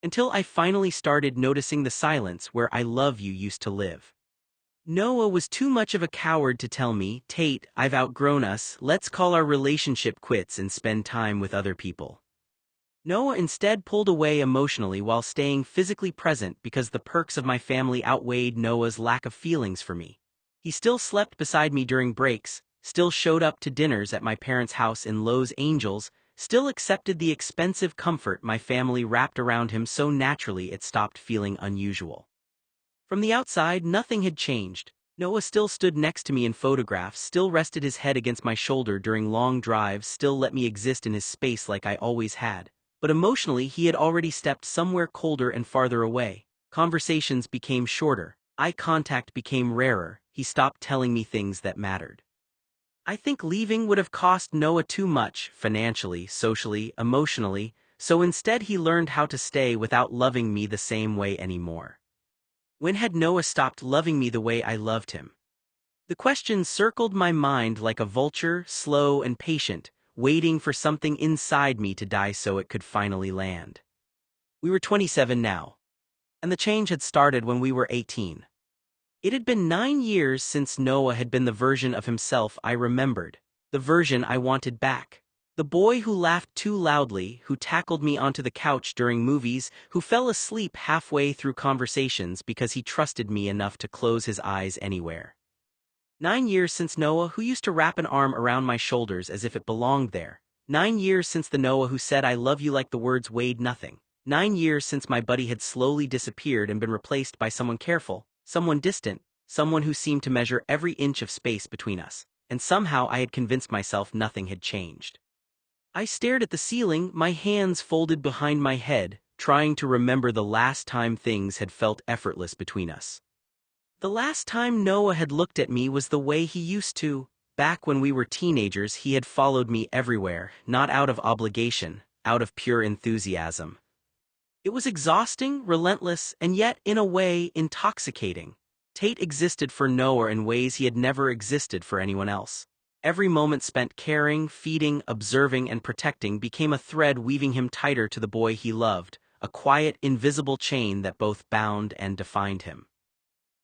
Until I finally started noticing the silence where "I love you" used to live. Noah was too much of a coward to tell me, "Tate, I've outgrown us, let's call our relationship quits and spend time with other people." Noah instead pulled away emotionally while staying physically present because the perks of my family outweighed Noah's lack of feelings for me. He still slept beside me during breaks, still showed up to dinners at my parents' house in Los Angeles, still accepted the expensive comfort my family wrapped around him so naturally it stopped feeling unusual. From the outside, nothing had changed. Noah still stood next to me in photographs, still rested his head against my shoulder during long drives, still let me exist in his space like I always had. But emotionally, he had already stepped somewhere colder and farther away. Conversations became shorter. Eye contact became rarer. He stopped telling me things that mattered. I think leaving would have cost Noah too much, financially, socially, emotionally, so instead he learned how to stay without loving me the same way anymore. When had Noah stopped loving me the way I loved him? The question circled my mind like a vulture, slow and patient, waiting for something inside me to die so it could finally land. We were 27 now. And the change had started when we were 18. It had been 9 years since Noah had been the version of himself I remembered, the version I wanted back. The boy who laughed too loudly, who tackled me onto the couch during movies, who fell asleep halfway through conversations because he trusted me enough to close his eyes anywhere. 9 years since Noah who used to wrap an arm around my shoulders as if it belonged there. 9 years since the Noah who said "I love you" like the words weighed nothing. 9 years since my buddy had slowly disappeared and been replaced by someone careful, someone distant, someone who seemed to measure every inch of space between us. And somehow I had convinced myself nothing had changed. I stared at the ceiling, my hands folded behind my head, trying to remember the last time things had felt effortless between us. The last time Noah had looked at me was the way he used to. Back when we were teenagers, he had followed me everywhere, not out of obligation, out of pure enthusiasm. It was exhausting, relentless, and yet, in a way, intoxicating. Tate existed for Noah in ways he had never existed for anyone else. Every moment spent caring, feeding, observing, and protecting became a thread weaving him tighter to the boy he loved, a quiet, invisible chain that both bound and defined him.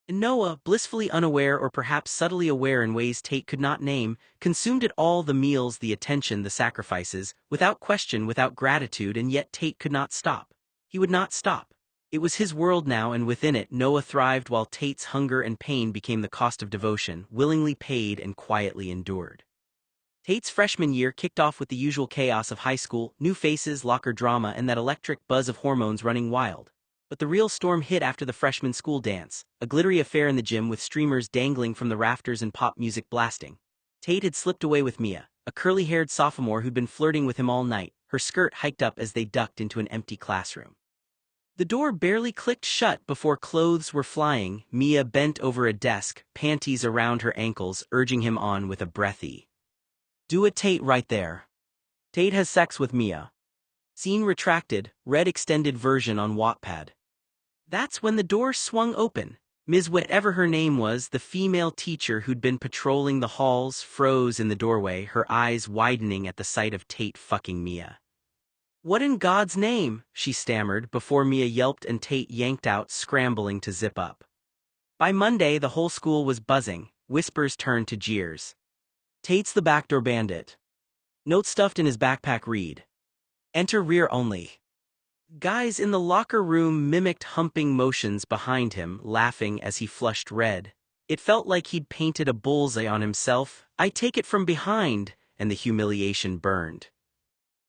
And Noah, blissfully unaware or perhaps subtly aware in ways Tate could not name, consumed it all: the meals, the attention, the sacrifices, without question, without gratitude, and yet Tate could not stop. He would not stop. It was his world now, and within it Noah thrived while Tate's hunger and pain became the cost of devotion, willingly paid and quietly endured. Tate's freshman year kicked off with the usual chaos of high school: new faces, locker drama, and that electric buzz of hormones running wild. But the real storm hit after the freshman school dance, a glittery affair in the gym with streamers dangling from the rafters and pop music blasting. Tate had slipped away with Mia, a curly-haired sophomore who'd been flirting with him all night, her skirt hiked up as they ducked into an empty classroom. The door barely clicked shut before clothes were flying. Mia bent over a desk, panties around her ankles, urging him on with a breathy, "Do it, Tate, right there. Tate has sex with Mia." Scene retracted, read extended version on Wattpad. That's when the door swung open. Ms. Whatever her name was, the female teacher who'd been patrolling the halls, froze in the doorway, her eyes widening at the sight of Tate fucking Mia. "What in God's name?" she stammered before Mia yelped and Tate yanked out, scrambling to zip up. By Monday, the whole school was buzzing. Whispers turned to jeers. "Tate's the backdoor bandit." Note stuffed in his backpack read, "Enter rear only." Guys in the locker room mimicked humping motions behind him, laughing as he flushed red. It felt like he'd painted a bullseye on himself. "I take it from behind," and the humiliation burned.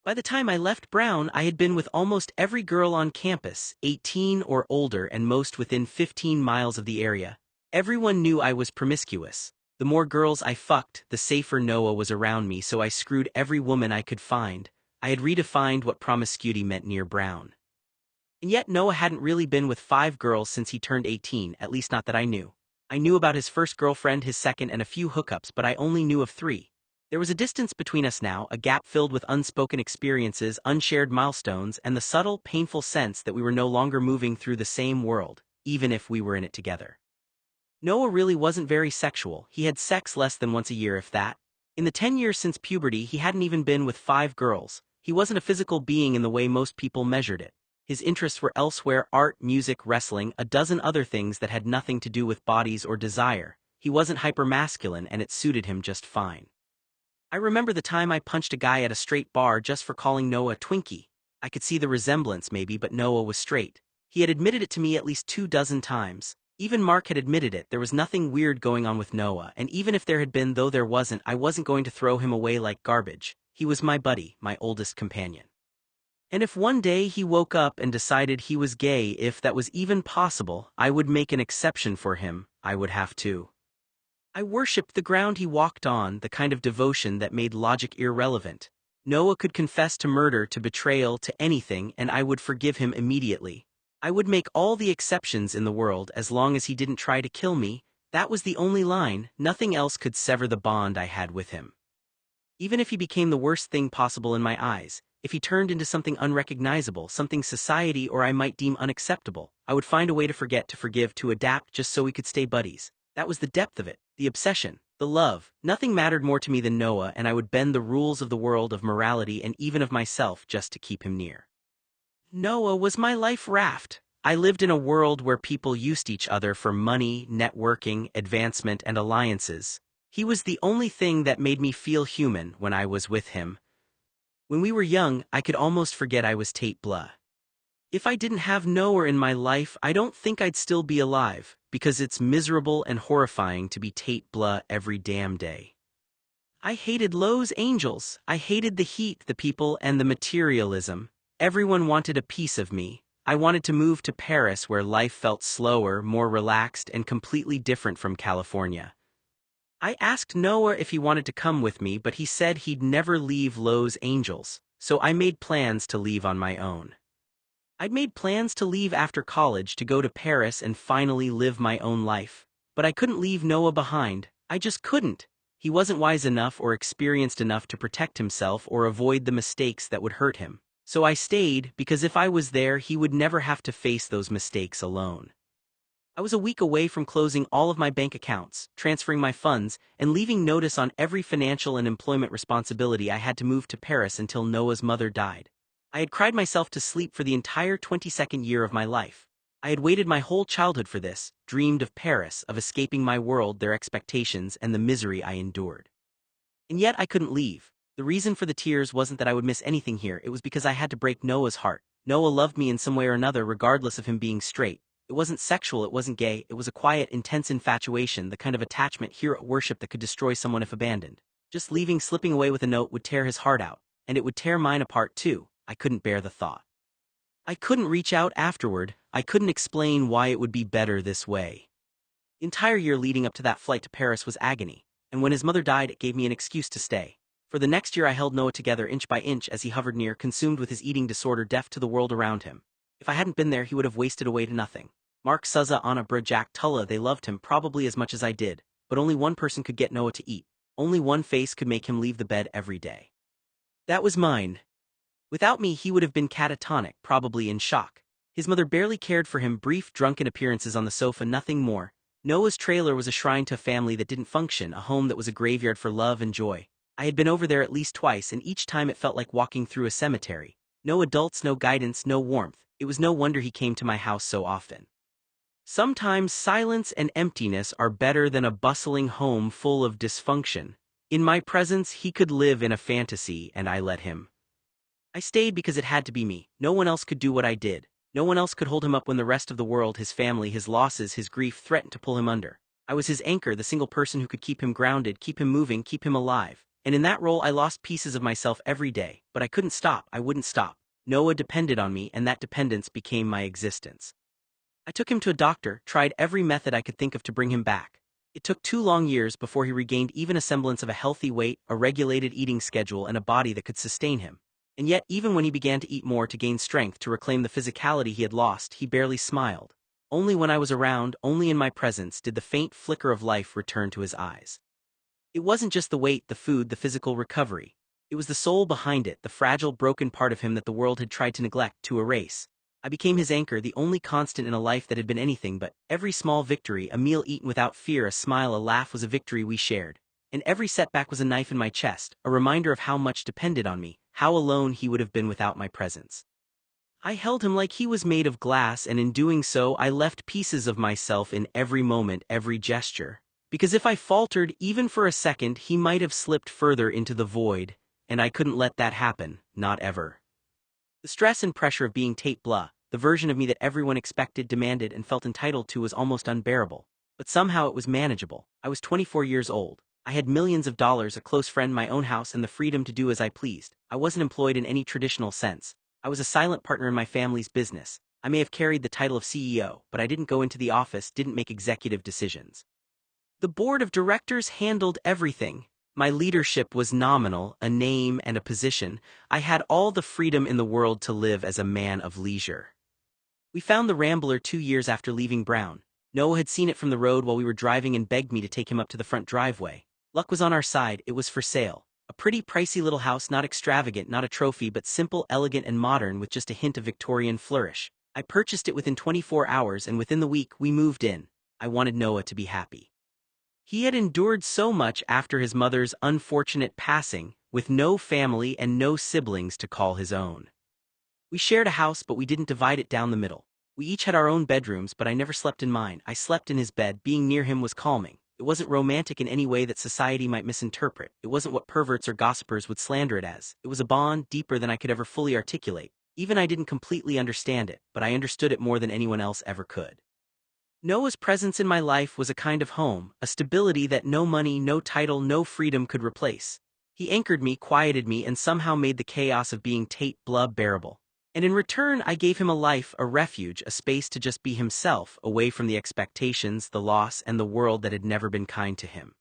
By the time I left Brown, I had been with almost every girl on campus, 18 or older, and most within 15 miles of the area. Everyone knew I was promiscuous. The more girls I fucked, the safer Noah was around me, so I screwed every woman I could find. I had redefined what promiscuity meant near Brown. And yet Noah hadn't really been with 5 girls since he turned 18, at least not that I knew. I knew about his first girlfriend, his second, and a few hookups, but I only knew of 3. There was a distance between us now, a gap filled with unspoken experiences, unshared milestones, and the subtle, painful sense that we were no longer moving through the same world, even if we were in it together. Noah really wasn't very sexual. He had sex less than once a year, if that. In the 10 years since puberty, he hadn't even been with 5 girls. He wasn't a physical being in the way most people measured it. His interests were elsewhere: art, music, wrestling, a dozen other things that had nothing to do with bodies or desire. He wasn't hypermasculine, and it suited him just fine. I remember the time I punched a guy at a straight bar just for calling Noah a Twinkie. I could see the resemblance maybe, but Noah was straight. He had admitted it to me at least 24 times. Even Mark had admitted it. There was nothing weird going on with Noah, and even if there had been, though there wasn't, I wasn't going to throw him away like garbage. He was my buddy, my oldest companion. And if one day he woke up and decided he was gay, if that was even possible, I would make an exception for him. I would have to. I worshipped the ground he walked on, the kind of devotion that made logic irrelevant. Noah could confess to murder, to betrayal, to anything, and I would forgive him immediately. I would make all the exceptions in the world as long as he didn't try to kill me. That was the only line. Nothing else could sever the bond I had with him. Even if he became the worst thing possible in my eyes, if he turned into something unrecognizable, something society or I might deem unacceptable, I would find a way to forget, to forgive, to adapt, just so we could stay buddies. That was the depth of it, the obsession, the love. Nothing mattered more to me than Noah, and I would bend the rules of the world, of morality, and even of myself just to keep him near. Noah was my life raft. I lived in a world where people used each other for money, networking, advancement, and alliances. He was the only thing that made me feel human when I was with him. When we were young, I could almost forget I was Tate Blah. If I didn't have Noah in my life, I don't think I'd still be alive, because it's miserable and horrifying to be Tate Blah every damn day. I hated Los Angeles. I hated the heat, the people, and the materialism. Everyone wanted a piece of me. I wanted to move to Paris, where life felt slower, more relaxed, and completely different from California. I asked Noah if he wanted to come with me, but he said he'd never leave Los Angeles, so I made plans to leave on my own. I'd made plans to leave after college, to go to Paris and finally live my own life. But I couldn't leave Noah behind. I just couldn't. He wasn't wise enough or experienced enough to protect himself or avoid the mistakes that would hurt him. So I stayed, because if I was there, he would never have to face those mistakes alone. I was a week away from closing all of my bank accounts, transferring my funds, and leaving notice on every financial and employment responsibility. I had to move to Paris until Noah's mother died. I had cried myself to sleep for the entire 22nd year of my life. I had waited my whole childhood for this, dreamed of Paris, of escaping my world, their expectations, and the misery I endured. And yet I couldn't leave. The reason for the tears wasn't that I would miss anything here, it was because I had to break Noah's heart. Noah loved me in some way or another regardless of him being straight. It wasn't sexual, it wasn't gay, it was a quiet, intense infatuation, the kind of attachment here at worship that could destroy someone if abandoned. Just leaving, slipping away with a note would tear his heart out, and it would tear mine apart too. I couldn't bear the thought. I couldn't reach out afterward, I couldn't explain why it would be better this way. The entire year leading up to that flight to Paris was agony, and when his mother died it gave me an excuse to stay. For the next year I held Noah together inch by inch as he hovered near, consumed with his eating disorder, deaf to the world around him. If I hadn't been there he would have wasted away to nothing. Mark, Suzza, Anna, Bra, Jack, Tulla, they loved him probably as much as I did, but only one person could get Noah to eat. Only one face could make him leave the bed every day. That was mine. Without me he would have been catatonic, probably in shock. His mother barely cared for him, brief drunken appearances on the sofa, nothing more. Noah's trailer was a shrine to a family that didn't function, a home that was a graveyard for love and joy. I had been over there at least twice, and each time it felt like walking through a cemetery. No adults, no guidance, no warmth. It was no wonder he came to my house so often. Sometimes silence and emptiness are better than a bustling home full of dysfunction. In my presence he could live in a fantasy, and I let him. I stayed because it had to be me. No one else could do what I did. No one else could hold him up when the rest of the world, his family, his losses, his grief threatened to pull him under. I was his anchor, the single person who could keep him grounded, keep him moving, keep him alive. And in that role I lost pieces of myself every day, but I couldn't stop, I wouldn't stop. Noah depended on me, and that dependence became my existence. I took him to a doctor, tried every method I could think of to bring him back. It took 2 long years before he regained even a semblance of a healthy weight, a regulated eating schedule, and a body that could sustain him. And yet, even when he began to eat more to gain strength, to reclaim the physicality he had lost, he barely smiled. Only when I was around, only in my presence, did the faint flicker of life return to his eyes. It wasn't just the weight, the food, the physical recovery. It was the soul behind it, the fragile, broken part of him that the world had tried to neglect, to erase. I became his anchor, the only constant in a life that had been anything but. Every small victory, a meal eaten without fear, a smile, a laugh, was a victory we shared. And every setback was a knife in my chest, a reminder of how much depended on me, how alone he would have been without my presence. I held him like he was made of glass, and in doing so I left pieces of myself in every moment, every gesture. Because if I faltered even for a second, he might have slipped further into the void, and I couldn't let that happen, not ever. The stress and pressure of being Tate Blah, the version of me that everyone expected, demanded, and felt entitled to, was almost unbearable. But somehow it was manageable. I was 24 years old. I had millions of dollars, a close friend, my own house, and the freedom to do as I pleased. I wasn't employed in any traditional sense. I was a silent partner in my family's business. I may have carried the title of CEO, but I didn't go into the office, didn't make executive decisions. The board of directors handled everything. My leadership was nominal, a name and a position. I had all the freedom in the world to live as a man of leisure. We found the Rambler 2 years after leaving Brown. Noah had seen it from the road while we were driving and begged me to take him up to the front driveway. Luck was on our side, it was for sale. A pretty pricey little house, not extravagant, not a trophy, but simple, elegant, and modern, with just a hint of Victorian flourish. I purchased it within 24 hours, and within the week we moved in. I wanted Noah to be happy. He had endured so much after his mother's unfortunate passing, with no family and no siblings to call his own. We shared a house, but we didn't divide it down the middle. We each had our own bedrooms, but I never slept in mine. I slept in his bed. Being near him was calming. It wasn't romantic in any way that society might misinterpret. It wasn't what perverts or gossipers would slander it as. It was a bond deeper than I could ever fully articulate. Even I didn't completely understand it, but I understood it more than anyone else ever could. Noah's presence in my life was a kind of home, a stability that no money, no title, no freedom could replace. He anchored me, quieted me, and somehow made the chaos of being Tate Blah bearable. And in return I gave him a life, a refuge, a space to just be himself, away from the expectations, the loss, and the world that had never been kind to him.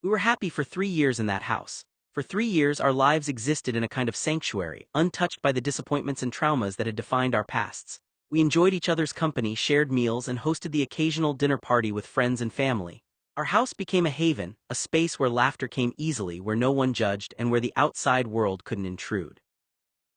We were happy for 3 years in that house. For 3 years our lives existed in a kind of sanctuary, untouched by the disappointments and traumas that had defined our pasts. We enjoyed each other's company, shared meals, and hosted the occasional dinner party with friends and family. Our house became a haven, a space where laughter came easily, where no one judged, and where the outside world couldn't intrude.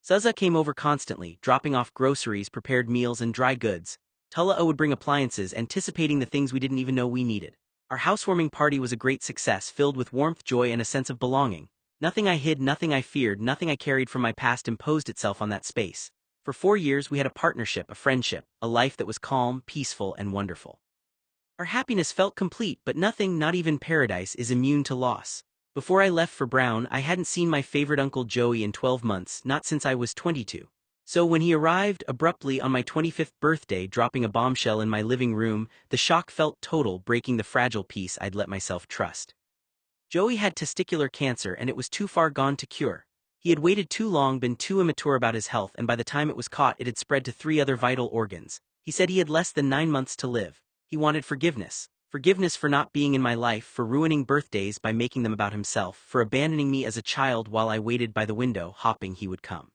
Suzza came over constantly, dropping off groceries, prepared meals, and dry goods. Tulla would bring appliances, anticipating the things we didn't even know we needed. Our housewarming party was a great success, filled with warmth, joy, and a sense of belonging. Nothing I hid, nothing I feared, nothing I carried from my past imposed itself on that space. For 4 years we had a partnership, a friendship, a life that was calm, peaceful, and wonderful. Our happiness felt complete, but nothing, not even paradise, is immune to loss. Before I left for Brown, I hadn't seen my favorite Uncle Joey in 12 months, not since I was 22. So when he arrived abruptly on my 25th birthday, dropping a bombshell in my living room, the shock felt total, breaking the fragile peace I'd let myself trust. Joey had testicular cancer and it was too far gone to cure. He had waited too long, been too immature about his health, and by the time it was caught it had spread to 3 other vital organs. He said he had less than 9 months to live. He wanted forgiveness. Forgiveness for not being in my life, for ruining birthdays by making them about himself, for abandoning me as a child while I waited by the window, hoping he would come.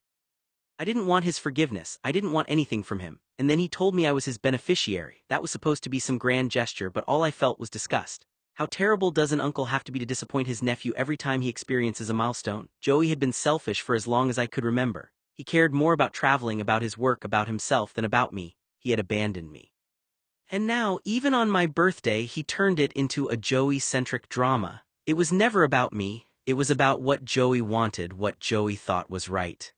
I didn't want his forgiveness, I didn't want anything from him, and then he told me I was his beneficiary. That was supposed to be some grand gesture, but all I felt was disgust. How terrible does an uncle have to be to disappoint his nephew every time he experiences a milestone? Joey had been selfish for as long as I could remember. He cared more about traveling, about his work, about himself than about me. He had abandoned me. And now, even on my birthday, he turned it into a Joey-centric drama. It was never about me, it was about what Joey wanted, what Joey thought was right.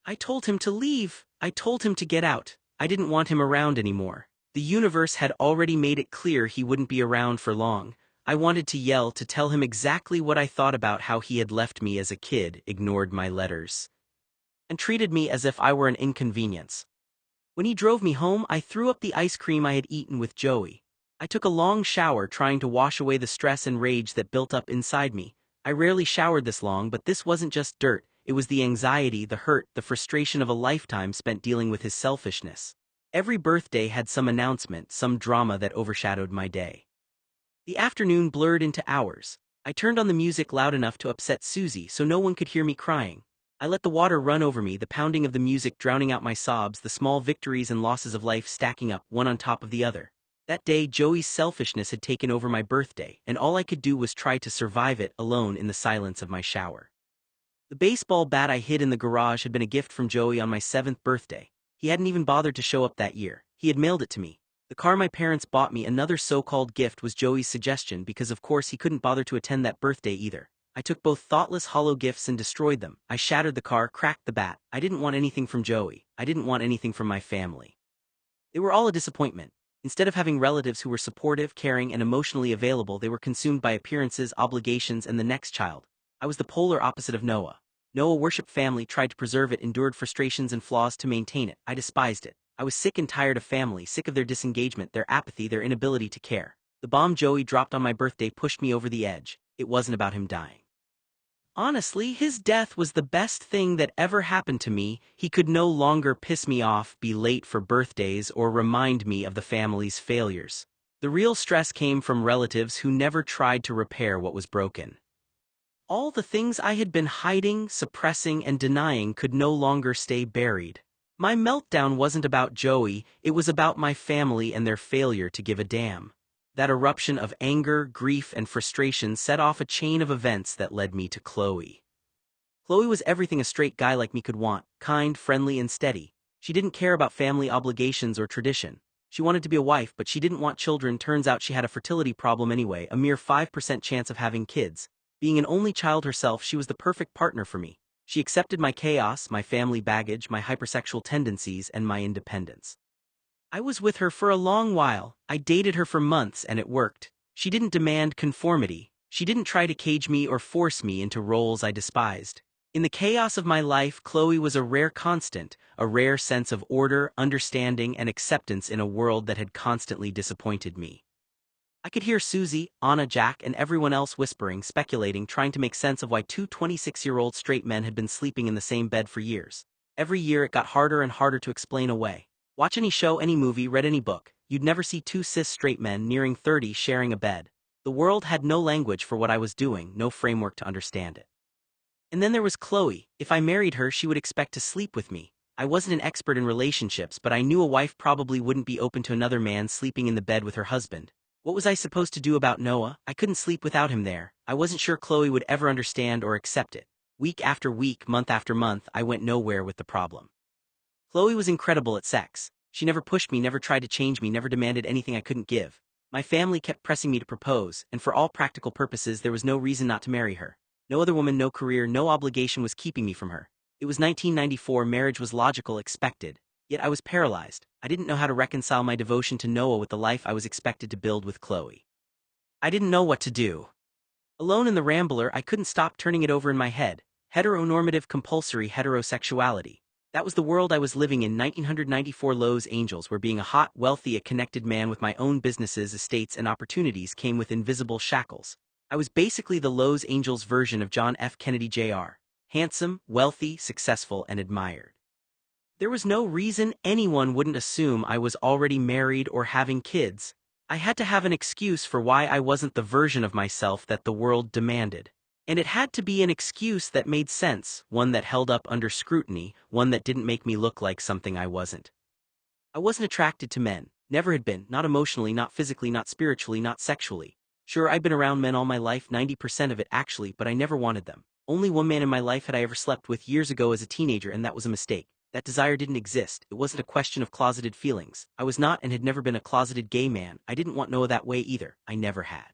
I told him to leave. I told him to get out. I didn't want him around anymore. The universe had already made it clear he wouldn't be around for long. I wanted to yell, to tell him exactly what I thought about how he had left me as a kid, ignored my letters, and treated me as if I were an inconvenience. When he drove me home, I threw up the ice cream I had eaten with Joey. I took a long shower, trying to wash away the stress and rage that built up inside me. I rarely showered this long, but this wasn't just dirt. It was the anxiety, the hurt, the frustration of a lifetime spent dealing with his selfishness. Every birthday had some announcement, some drama that overshadowed my day. The afternoon blurred into hours. I turned on the music loud enough to upset Susie so no one could hear me crying. I let the water run over me, the pounding of the music drowning out my sobs, the small victories and losses of life stacking up, one on top of the other. That day, Joey's selfishness had taken over my birthday, and all I could do was try to survive it, alone in the silence of my shower. The baseball bat I hid in the garage had been a gift from Joey on my 7th birthday. He hadn't even bothered to show up that year. He had mailed it to me. The car my parents bought me, another so-called gift, was Joey's suggestion because of course he couldn't bother to attend that birthday either. I took both thoughtless hollow gifts and destroyed them. I shattered the car, cracked the bat. I didn't want anything from Joey. I didn't want anything from my family. They were all a disappointment. Instead of having relatives who were supportive, caring, and emotionally available, they were consumed by appearances, obligations, and the next child. I was the polar opposite of Noah. Noah worshipped family, tried to preserve it, endured frustrations and flaws to maintain it. I despised it. I was sick and tired of family, sick of their disengagement, their apathy, their inability to care. The bomb Joey dropped on my birthday pushed me over the edge. It wasn't about him dying. Honestly, his death was the best thing that ever happened to me. He could no longer piss me off, be late for birthdays, or remind me of the family's failures. The real stress came from relatives who never tried to repair what was broken. All the things I had been hiding, suppressing, and denying could no longer stay buried. My meltdown wasn't about Joey, it was about my family and their failure to give a damn. That eruption of anger, grief, and frustration set off a chain of events that led me to Chloe. Chloe was everything a straight guy like me could want: kind, friendly, and steady. She didn't care about family obligations or tradition. She wanted to be a wife, but she didn't want children. Turns out she had a fertility problem anyway, a mere 5% chance of having kids. Being an only child herself, she was the perfect partner for me. She accepted my chaos, my family baggage, my hypersexual tendencies, and my independence. I was with her for a long while. I dated her for months and it worked. She didn't demand conformity. She didn't try to cage me or force me into roles I despised. In the chaos of my life, Chloe was a rare constant, a rare sense of order, understanding, and acceptance in a world that had constantly disappointed me. I could hear Susie, Anna, Jack, and everyone else whispering, speculating, trying to make sense of why 2 26-year-old straight men had been sleeping in the same bed for years. Every year it got harder and harder to explain away. Watch any show, any movie, read any book, you'd never see 2 cis straight men nearing 30 sharing a bed. The world had no language for what I was doing, no framework to understand it. And then there was Chloe. If I married her, she would expect to sleep with me. I wasn't an expert in relationships, but I knew a wife probably wouldn't be open to another man sleeping in the bed with her husband. What was I supposed to do about Noah? I couldn't sleep without him there. I wasn't sure Chloe would ever understand or accept it. Week after week, month after month, I went nowhere with the problem. Chloe was incredible at sex. She never pushed me, never tried to change me, never demanded anything I couldn't give. My family kept pressing me to propose, and for all practical purposes there was no reason not to marry her. No other woman, no career, no obligation was keeping me from her. It was 1994, marriage was logical, expected. Yet I was paralyzed. I didn't know how to reconcile my devotion to Noah with the life I was expected to build with Chloe. I didn't know what to do. Alone in the Rambler, I couldn't stop turning it over in my head. Heteronormative compulsory heterosexuality. That was the world I was living in. 1994 Los Angeles, where being a hot, wealthy, a connected man with my own businesses, estates, and opportunities came with invisible shackles. I was basically the Los Angeles version of John F. Kennedy Jr. Handsome, wealthy, successful, and admired. There was no reason anyone wouldn't assume I was already married or having kids. I had to have an excuse for why I wasn't the version of myself that the world demanded. And it had to be an excuse that made sense, one that held up under scrutiny, one that didn't make me look like something I wasn't. I wasn't attracted to men, never had been, not emotionally, not physically, not spiritually, not sexually. Sure, I'd been around men all my life, 90% of it actually, but I never wanted them. Only one man in my life had I ever slept with years ago as a teenager, and that was a mistake. That desire didn't exist. It wasn't a question of closeted feelings. I was not and had never been a closeted gay man. I didn't want Noah that way either. I never had.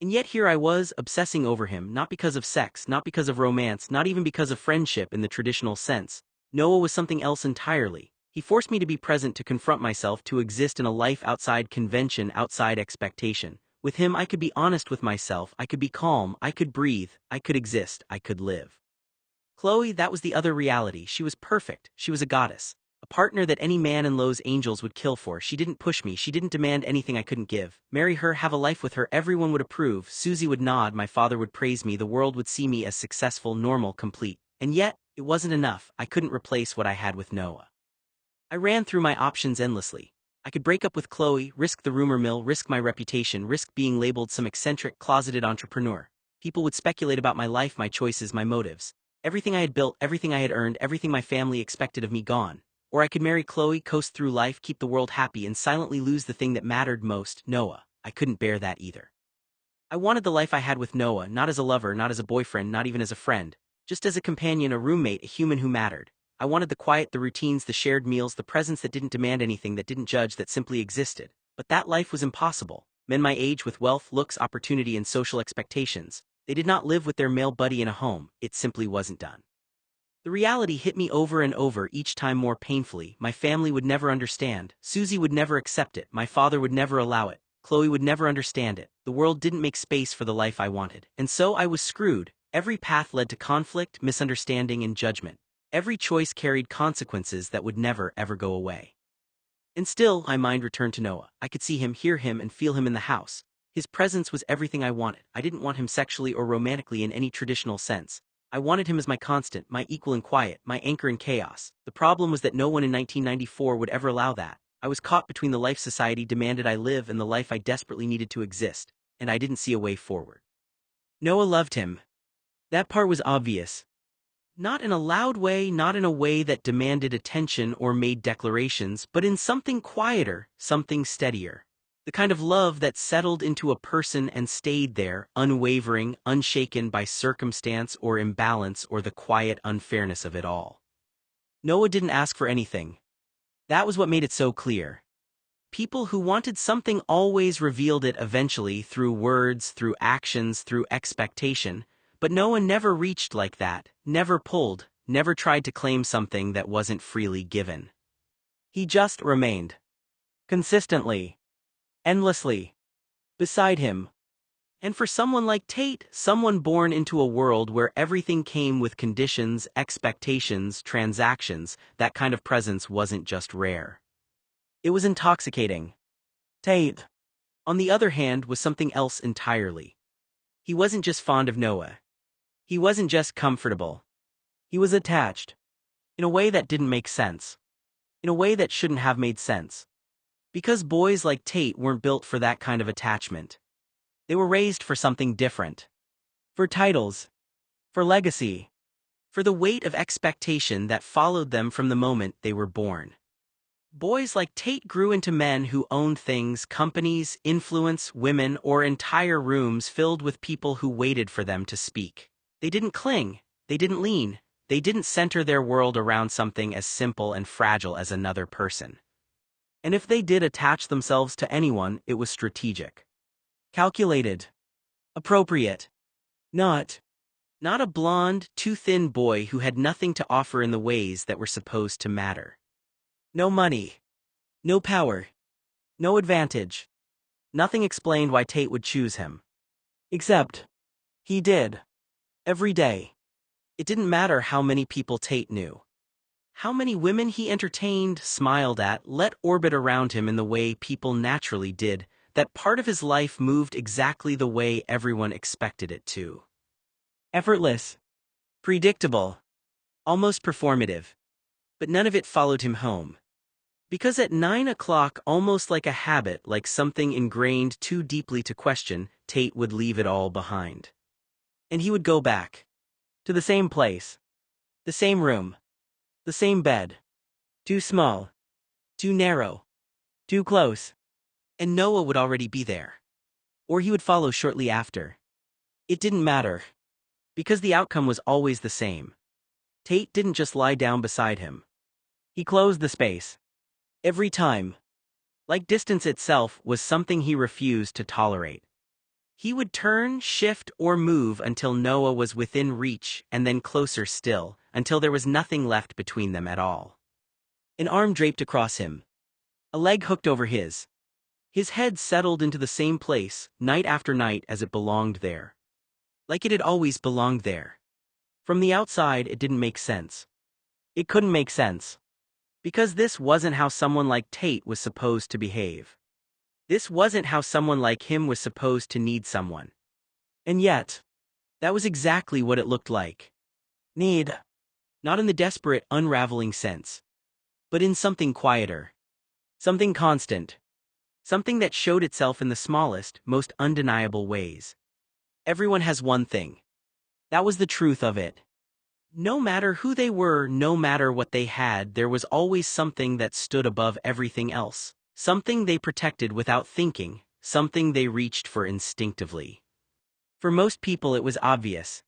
And yet here I was, obsessing over him, not because of sex, not because of romance, not even because of friendship in the traditional sense. Noah was something else entirely. He forced me to be present, to confront myself, to exist in a life outside convention, outside expectation. With him I could be honest with myself, I could be calm, I could breathe, I could exist, I could live. Chloe, that was the other reality. She was perfect, she was a goddess. A partner that any man in Los Angeles would kill for. She didn't push me, she didn't demand anything I couldn't give. Marry her, have a life with her, everyone would approve, Susie would nod, my father would praise me, the world would see me as successful, normal, complete. And yet, it wasn't enough. I couldn't replace what I had with Noah. I ran through my options endlessly. I could break up with Chloe, risk the rumor mill, risk my reputation, risk being labeled some eccentric, closeted entrepreneur. People would speculate about my life, my choices, my motives. Everything I had built, everything I had earned, everything my family expected of me gone. Or I could marry Chloe, coast through life, keep the world happy, and silently lose the thing that mattered most, Noah. I couldn't bear that either. I wanted the life I had with Noah, not as a lover, not as a boyfriend, not even as a friend. Just as a companion, a roommate, a human who mattered. I wanted the quiet, the routines, the shared meals, the presence that didn't demand anything, that didn't judge, that simply existed. But that life was impossible. Men my age with wealth, looks, opportunity, and social expectations. They did not live with their male buddy in a home. It simply wasn't done. The reality hit me over and over, each time more painfully. My family would never understand. Susie would never accept it. My father would never allow it. Chloe would never understand it. The world didn't make space for the life I wanted. And so I was screwed. Every path led to conflict, misunderstanding, and judgment. Every choice carried consequences that would never, ever go away. And still, my mind returned to Noah. I could see him, hear him, and feel him in the house. His presence was everything I wanted. I didn't want him sexually or romantically in any traditional sense. I wanted him as my constant, my equal in quiet, my anchor in chaos. The problem was that no one in 1994 would ever allow that. I was caught between the life society demanded I live and the life I desperately needed to exist, and I didn't see a way forward. Noah loved him. That part was obvious. Not in a loud way, not in a way that demanded attention or made declarations, but in something quieter, something steadier. The kind of love that settled into a person and stayed there, unwavering, unshaken by circumstance or imbalance or the quiet unfairness of it all. Noah didn't ask for anything. That was what made it so clear. People who wanted something always revealed it eventually, through words, through actions, through expectation. But Noah never reached like that, never pulled, never tried to claim something that wasn't freely given. He just remained. Consistently. Endlessly. Beside him. And for someone like Tate, someone born into a world where everything came with conditions, expectations, transactions, that kind of presence wasn't just rare. It was intoxicating. Tate, on the other hand, was something else entirely. He wasn't just fond of Noah. He wasn't just comfortable. He was attached. In a way that didn't make sense. In a way that shouldn't have made sense. Because boys like Tate weren't built for that kind of attachment. They were raised for something different. For titles. For legacy. For the weight of expectation that followed them from the moment they were born. Boys like Tate grew into men who owned things, companies, influence, women, or entire rooms filled with people who waited for them to speak. They didn't cling, they didn't lean, they didn't center their world around something as simple and fragile as another person. And if they did attach themselves to anyone, it was strategic. Calculated. Appropriate. Not Not a blonde, too thin boy who had nothing to offer in the ways that were supposed to matter. No money. No power. No advantage. Nothing explained why Tate would choose him. Except, he did. Every day. It didn't matter how many people Tate knew. How many women he entertained, smiled at, let orbit around him in the way people naturally did, that part of his life moved exactly the way everyone expected it to. Effortless. Predictable. Almost performative. But none of it followed him home. Because at 9 o'clock, almost like a habit, like something ingrained too deeply to question, Tate would leave it all behind. And he would go back. To the same place. The same room. The same bed. Too small. Too narrow. Too close. And Noah would already be there. Or he would follow shortly after. It didn't matter. Because the outcome was always the same. Tate didn't just lie down beside him. He closed the space. Every time. Like distance itself was something he refused to tolerate. He would turn, shift, or move until Noah was within reach, and then closer still, until there was nothing left between them at all. An arm draped across him. A leg hooked over his. His head settled into the same place, night after night, as it belonged there. Like it had always belonged there. From the outside, it didn't make sense. It couldn't make sense. Because this wasn't how someone like Tate was supposed to behave. This wasn't how someone like him was supposed to need someone. And yet, that was exactly what it looked like. Need. Not in the desperate, unraveling sense. But in something quieter. Something constant. Something that showed itself in the smallest, most undeniable ways. Everyone has one thing. That was the truth of it. No matter who they were, no matter what they had, there was always something that stood above everything else. Something they protected without thinking, something they reached for instinctively. For most people it was obvious.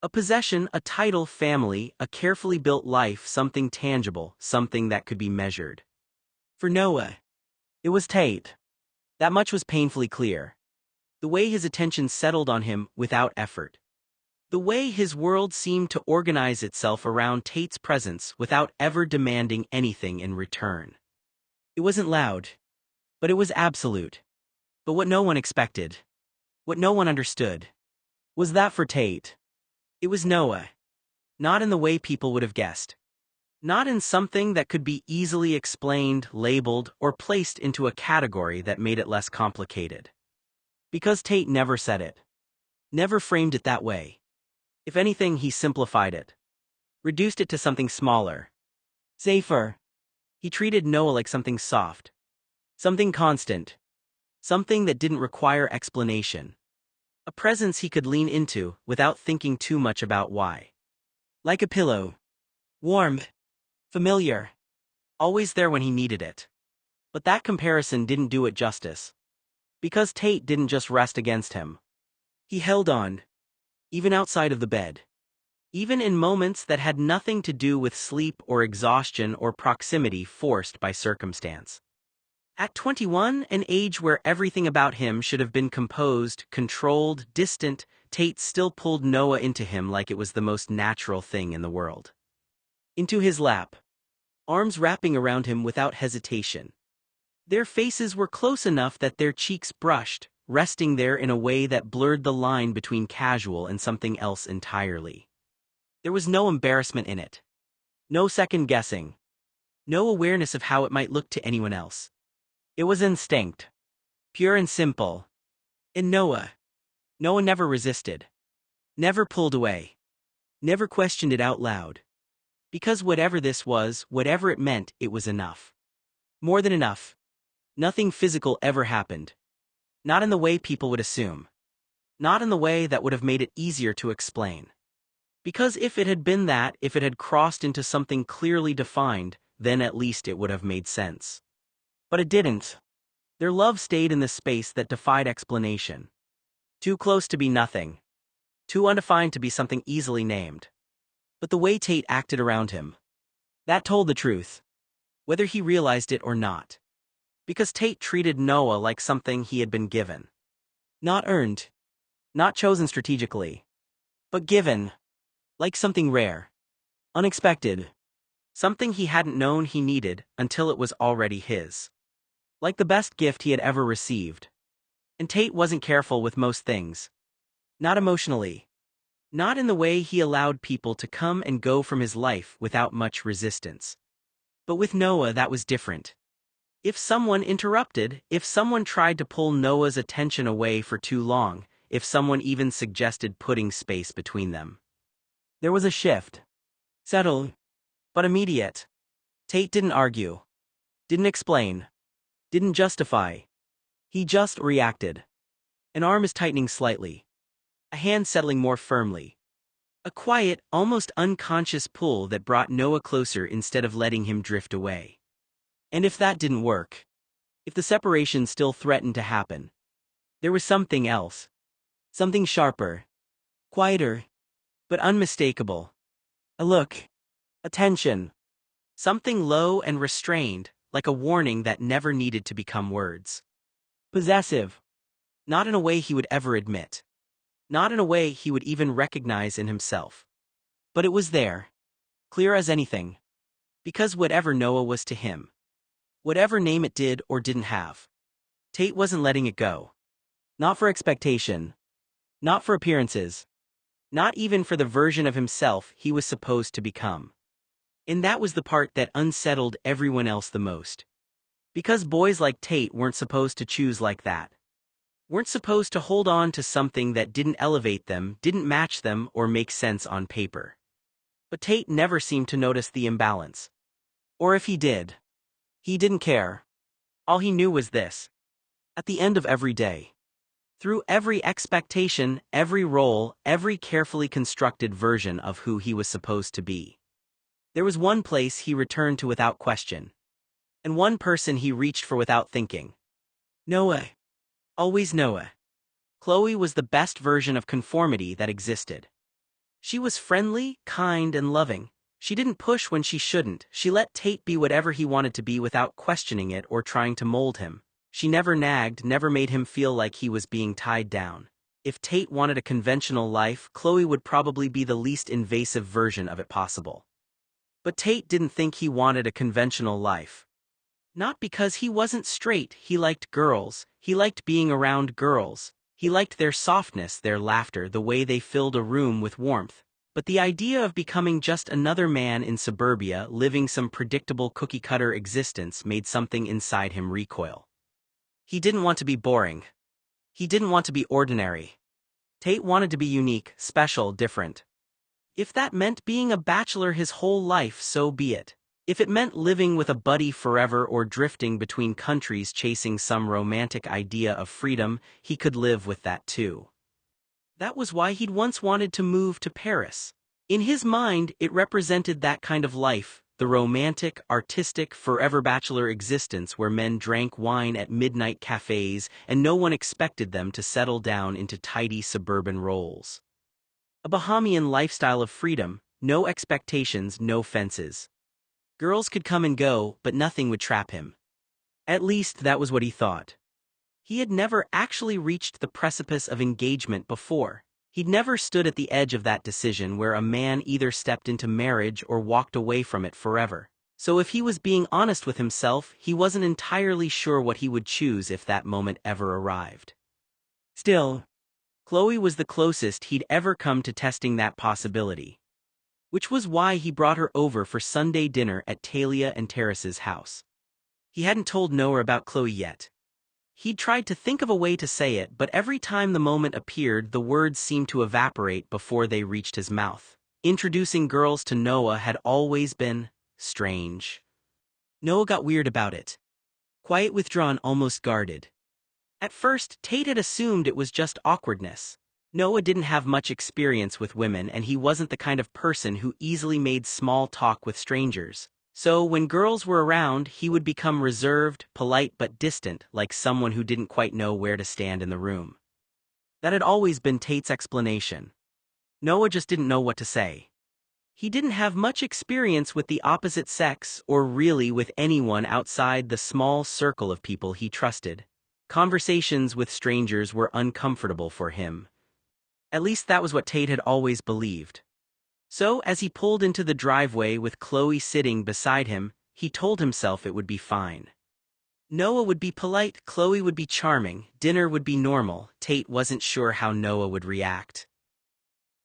A possession, a title, family, a carefully built life, something tangible, something that could be measured. For Noah, it was Tate. That much was painfully clear. The way his attention settled on him without effort. The way his world seemed to organize itself around Tate's presence without ever demanding anything in return. It wasn't loud, but it was absolute. But what no one expected, what no one understood, was that for Tate, it was Noah. Not in the way people would have guessed. Not in something that could be easily explained, labeled, or placed into a category that made it less complicated. Because Tate never said it. Never framed it that way. If anything, he simplified it. Reduced it to something smaller. Safer. He treated Noah like something soft. Something constant. Something that didn't require explanation. A presence he could lean into without thinking too much about why. Like a pillow. Warm. Familiar. Always there when he needed it. But that comparison didn't do it justice. Because Tate didn't just rest against him. He held on. Even outside of the bed. Even in moments that had nothing to do with sleep or exhaustion or proximity forced by circumstance. At 21, an age where everything about him should have been composed, controlled, distant, Tate still pulled Noah into him like it was the most natural thing in the world. Into his lap. Arms wrapping around him without hesitation. Their faces were close enough that their cheeks brushed, resting there in a way that blurred the line between casual and something else entirely. There was no embarrassment in it. No second guessing. No awareness of how it might look to anyone else. It was instinct. Pure and simple. And Noah never resisted. Never pulled away. Never questioned it out loud. Because whatever this was, whatever it meant, it was enough. More than enough. Nothing physical ever happened. Not in the way people would assume. Not in the way that would have made it easier to explain. Because if it had been that, if it had crossed into something clearly defined, then at least it would have made sense. But it didn't. Their love stayed in the space that defied explanation. Too close to be nothing. Too undefined to be something easily named. But the way Tate acted around him, that told the truth. Whether he realized it or not. Because Tate treated Noah like something he had been given. Not earned. Not chosen strategically. but given. Like something rare. Unexpected. Something he hadn't known he needed until it was already his. Like the best gift he had ever received. And Tate wasn't careful with most things. Not emotionally. Not in the way he allowed people to come and go from his life without much resistance. But with Noah that was different. If someone interrupted, if someone tried to pull Noah's attention away for too long, if someone even suggested putting space between them. There was a shift. Subtle, but immediate. Tate didn't argue. Didn't explain. Didn't justify. He just reacted. An arm is tightening slightly. A hand settling more firmly. A quiet, almost unconscious pull that brought Noah closer instead of letting him drift away. And if that didn't work, if the separation still threatened to happen, there was something else. Something sharper. Quieter. But unmistakable. A look. A tension. Something low and restrained, like a warning that never needed to become words. Possessive. Not in a way he would ever admit. Not in a way he would even recognize in himself. But it was there. Clear as anything. Because whatever Noah was to him. Whatever name it did or didn't have. Tate wasn't letting it go. Not for expectation. Not for appearances. Not even for the version of himself he was supposed to become. And that was the part that unsettled everyone else the most. Because boys like Tate weren't supposed to choose like that. Weren't supposed to hold on to something that didn't elevate them, didn't match them, or make sense on paper. But Tate never seemed to notice the imbalance. Or if he did, he didn't care. All he knew was this. At the end of every day, through every expectation, every role, every carefully constructed version of who he was supposed to be, there was one place he returned to without question. And one person he reached for without thinking. Noah. Always Noah. Chloe was the best version of conformity that existed. She was friendly, kind, and loving. She didn't push when she shouldn't. She let Tate be whatever he wanted to be without questioning it or trying to mold him. She never nagged, never made him feel like he was being tied down. If Tate wanted a conventional life, Chloe would probably be the least invasive version of it possible. But Tate didn't think he wanted a conventional life. Not because he wasn't straight. He liked girls. He liked being around girls. He liked their softness, their laughter, the way they filled a room with warmth. But the idea of becoming just another man in suburbia, living some predictable cookie-cutter existence, made something inside him recoil. He didn't want to be boring. He didn't want to be ordinary. Tate wanted to be unique, special, different. If that meant being a bachelor his whole life, so be it. If it meant living with a buddy forever or drifting between countries chasing some romantic idea of freedom, he could live with that too. That was why he'd once wanted to move to Paris. In his mind, it represented that kind of life, the romantic, artistic, forever bachelor existence where men drank wine at midnight cafes and no one expected them to settle down into tidy suburban roles. A Bahamian lifestyle of freedom, no expectations, no fences. Girls could come and go, but nothing would trap him. At least that was what he thought. He had never actually reached the precipice of engagement before. He'd never stood at the edge of that decision where a man either stepped into marriage or walked away from it forever. So if he was being honest with himself, he wasn't entirely sure what he would choose if that moment ever arrived. Still, Chloe was the closest he'd ever come to testing that possibility. Which was why he brought her over for Sunday dinner at Talia and Terrace's house. He hadn't told Noah about Chloe yet. He'd tried to think of a way to say it, but every time the moment appeared, the words seemed to evaporate before they reached his mouth. Introducing girls to Noah had always been strange. Noah got weird about it. Quiet, withdrawn, almost guarded. At first, Tate had assumed it was just awkwardness. Noah didn't have much experience with women, and he wasn't the kind of person who easily made small talk with strangers. So when girls were around, he would become reserved, polite but distant, like someone who didn't quite know where to stand in the room. That had always been Tate's explanation. Noah just didn't know what to say. He didn't have much experience with the opposite sex, or really with anyone outside the small circle of people he trusted. Conversations with strangers were uncomfortable for him. At least that was what Tate had always believed. So, as he pulled into the driveway with Chloe sitting beside him, he told himself it would be fine. Noah would be polite, Chloe would be charming, dinner would be normal. Tate wasn't sure how Noah would react.